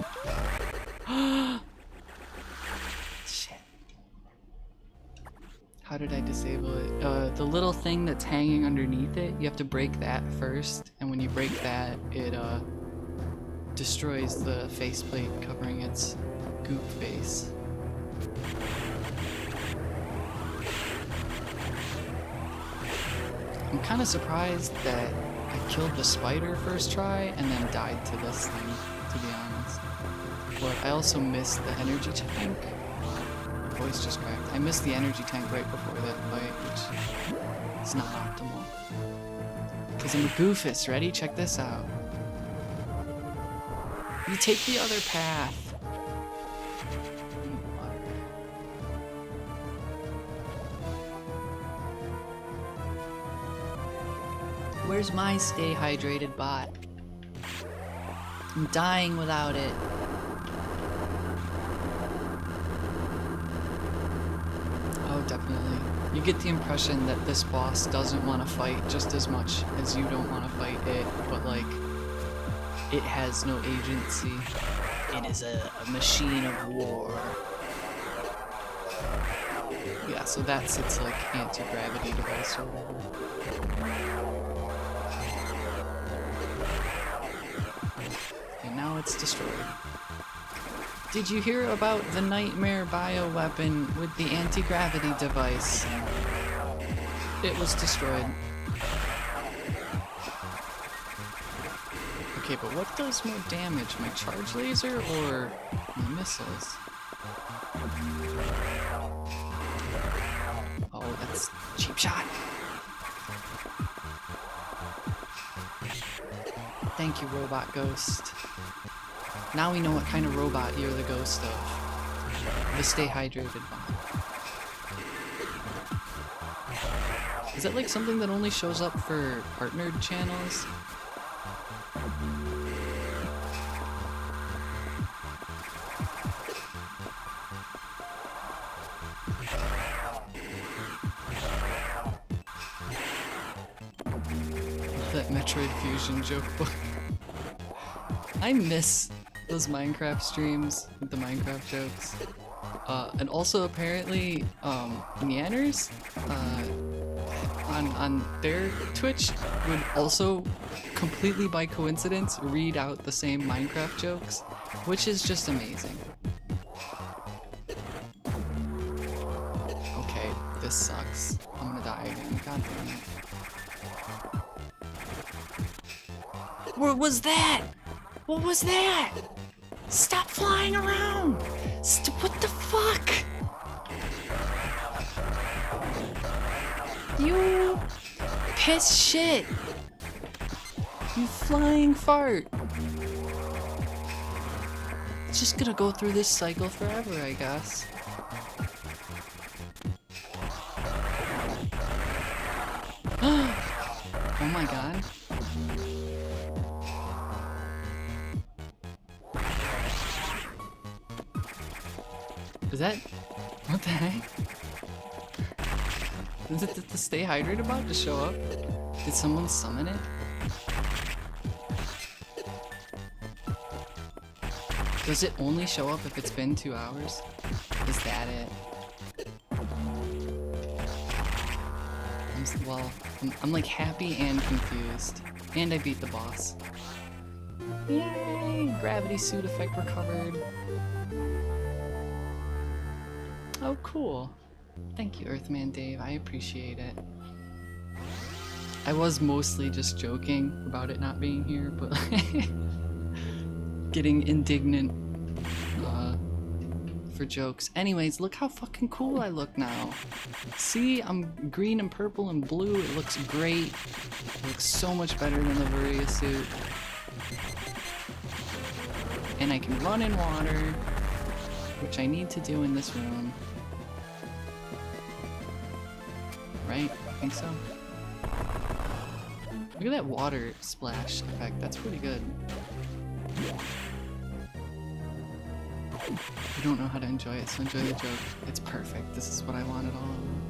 Shit. How did I disable it? The little thing that's hanging underneath it, you have to break that first, and when you break that, it destroys the faceplate covering its goop face. I'm kind of surprised that I killed the spider first try and then died to this thing, to be honest. But I also missed the energy tank. Voice just cracked. I missed the energy tank right before that fight, which is not optimal. Because I'm a goofus. Ready? Check this out. You take the other path. Where's my stay hydrated bot? I'm dying without it. Oh, definitely. You get the impression that this boss doesn't want to fight just as much as you don't want to fight it, but like, it has no agency. It is a machine of war. Yeah, so that's its like anti-gravity device or whatever. And now it's destroyed. Did you hear about the nightmare bioweapon with the anti-gravity device? It was destroyed. Okay, but what does more damage? My charge laser or my missiles? Oh, that's cheap shot. Thank you, Robot Ghost. Now we know what kind of robot you're the ghost of. The stay hydrated one. Is that like something that only shows up for partnered channels? That Metroid Fusion joke book. I miss those Minecraft streams with the Minecraft jokes. And also apparently, Neanners, on their Twitch would also completely by coincidence read out the same Minecraft jokes, which is just amazing. Okay, this sucks. I'm gonna die again. God damn it. What was that? What was that? Stop flying around! What the fuck? You piss shit! You flying fart! It's just gonna go through this cycle forever, I guess. Oh my god. Is that... what the heck? Is it the stay hydrated about to show up? Did someone summon it? Does it only show up if it's been 2 hours? Is that it? I'm like happy and confused. And I beat the boss. Yay! Gravity suit effect recovered. Oh, cool. Thank you, Earthman Dave. I appreciate it. I was mostly just joking about it not being here, but getting indignant for jokes. Anyways, look how fucking cool I look now. See, I'm green and purple and blue. It looks great. It looks so much better than the Varia suit. And I can run in water, which I need to do in this room. Right? I think so. Look at that water splash effect. That's pretty good. You don't know how to enjoy it, so enjoy the joke. It's perfect. This is what I wanted all along.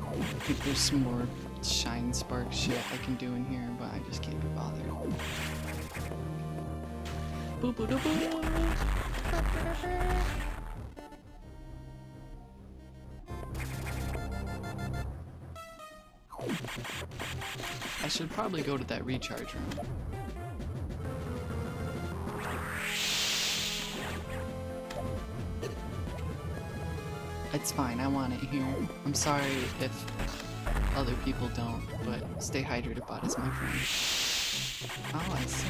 I think there's some more shine spark shit I can do in here, but I just can't be bothered. Boo boo doo boo! I should probably go to that recharge room. It's fine, I want it here. I'm sorry if other people don't, but stay hydrated, Bodies, my friend. Oh, I see.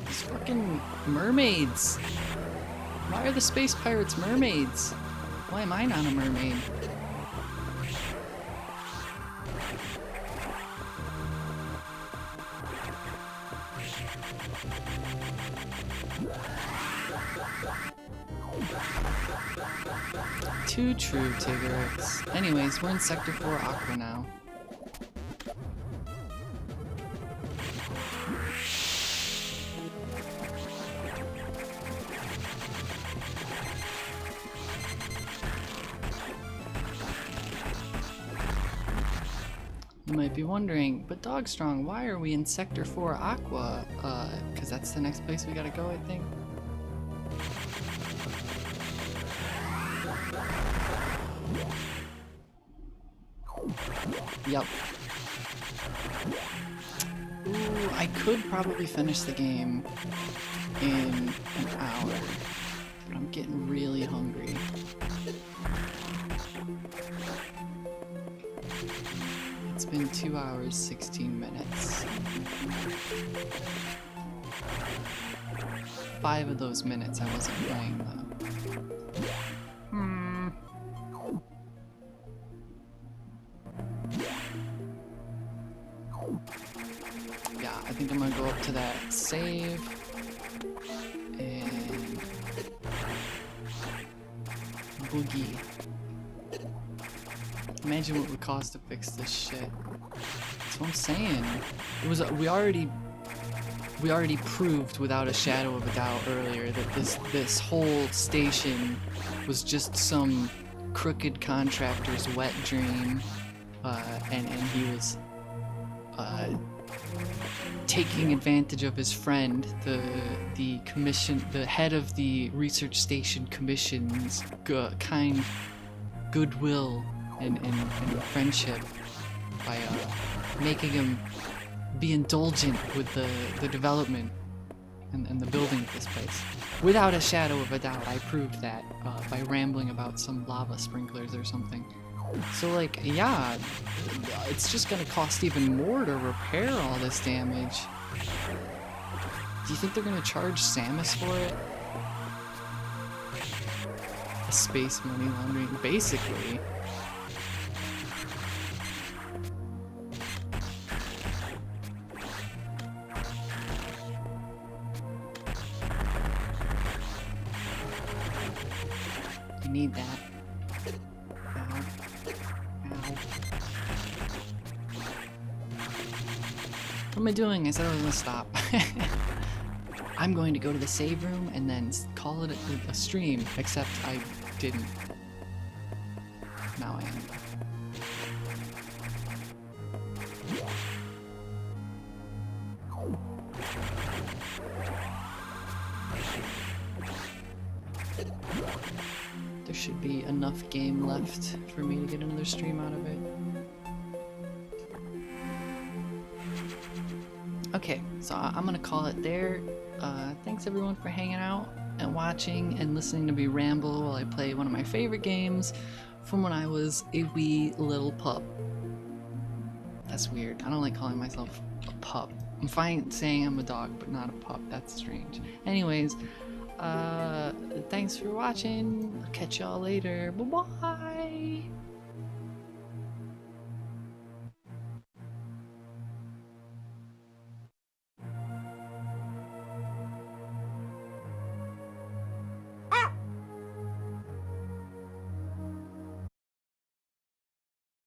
These fucking mermaids! Why are the space pirates mermaids? Why am I not a mermaid? Too true, Tiggerix. Anyways, we're in Sector 4 Aqua now. You might be wondering, but Dogstrong, why are we in Sector 4 Aqua? Because that's the next place we gotta go, I think. Yep. Ooh, I could probably finish the game in an hour, but I'm getting really hungry. It's been 2 hours, 16 minutes. 5 of those minutes I wasn't playing though. Yeah, I think I'm gonna go up to that save and boogie. Imagine what it would cost to fix this shit. That's what I'm saying. It was we already proved without a shadow of a doubt earlier that this whole station was just some crooked contractor's wet dream, and he was taking advantage of his friend, the head of the research station commission's kind goodwill and friendship by making him be indulgent with the development and the building of this place. Without a shadow of a doubt, I proved that by rambling about some lava sprinklers or something. So like, yeah, it's just gonna cost even more to repair all this damage. Do you think they're gonna charge Samus for it? A space money laundering, basically. You need that. Ow. Ow. What am I doing? I said I was gonna stop. I'm going to go to the save room and then call it a stream, except I didn't. Now I am. There should be enough game left for me to get another stream out of it. Okay, so I'm gonna call it there. Thanks everyone for hanging out and watching and listening to me ramble while I play one of my favorite games from when I was a wee little pup. That's weird. I don't like calling myself a pup. I'm fine saying I'm a dog, but not a pup. That's strange. Anyways, thanks for watching. I'll catch y'all later. Bye-bye!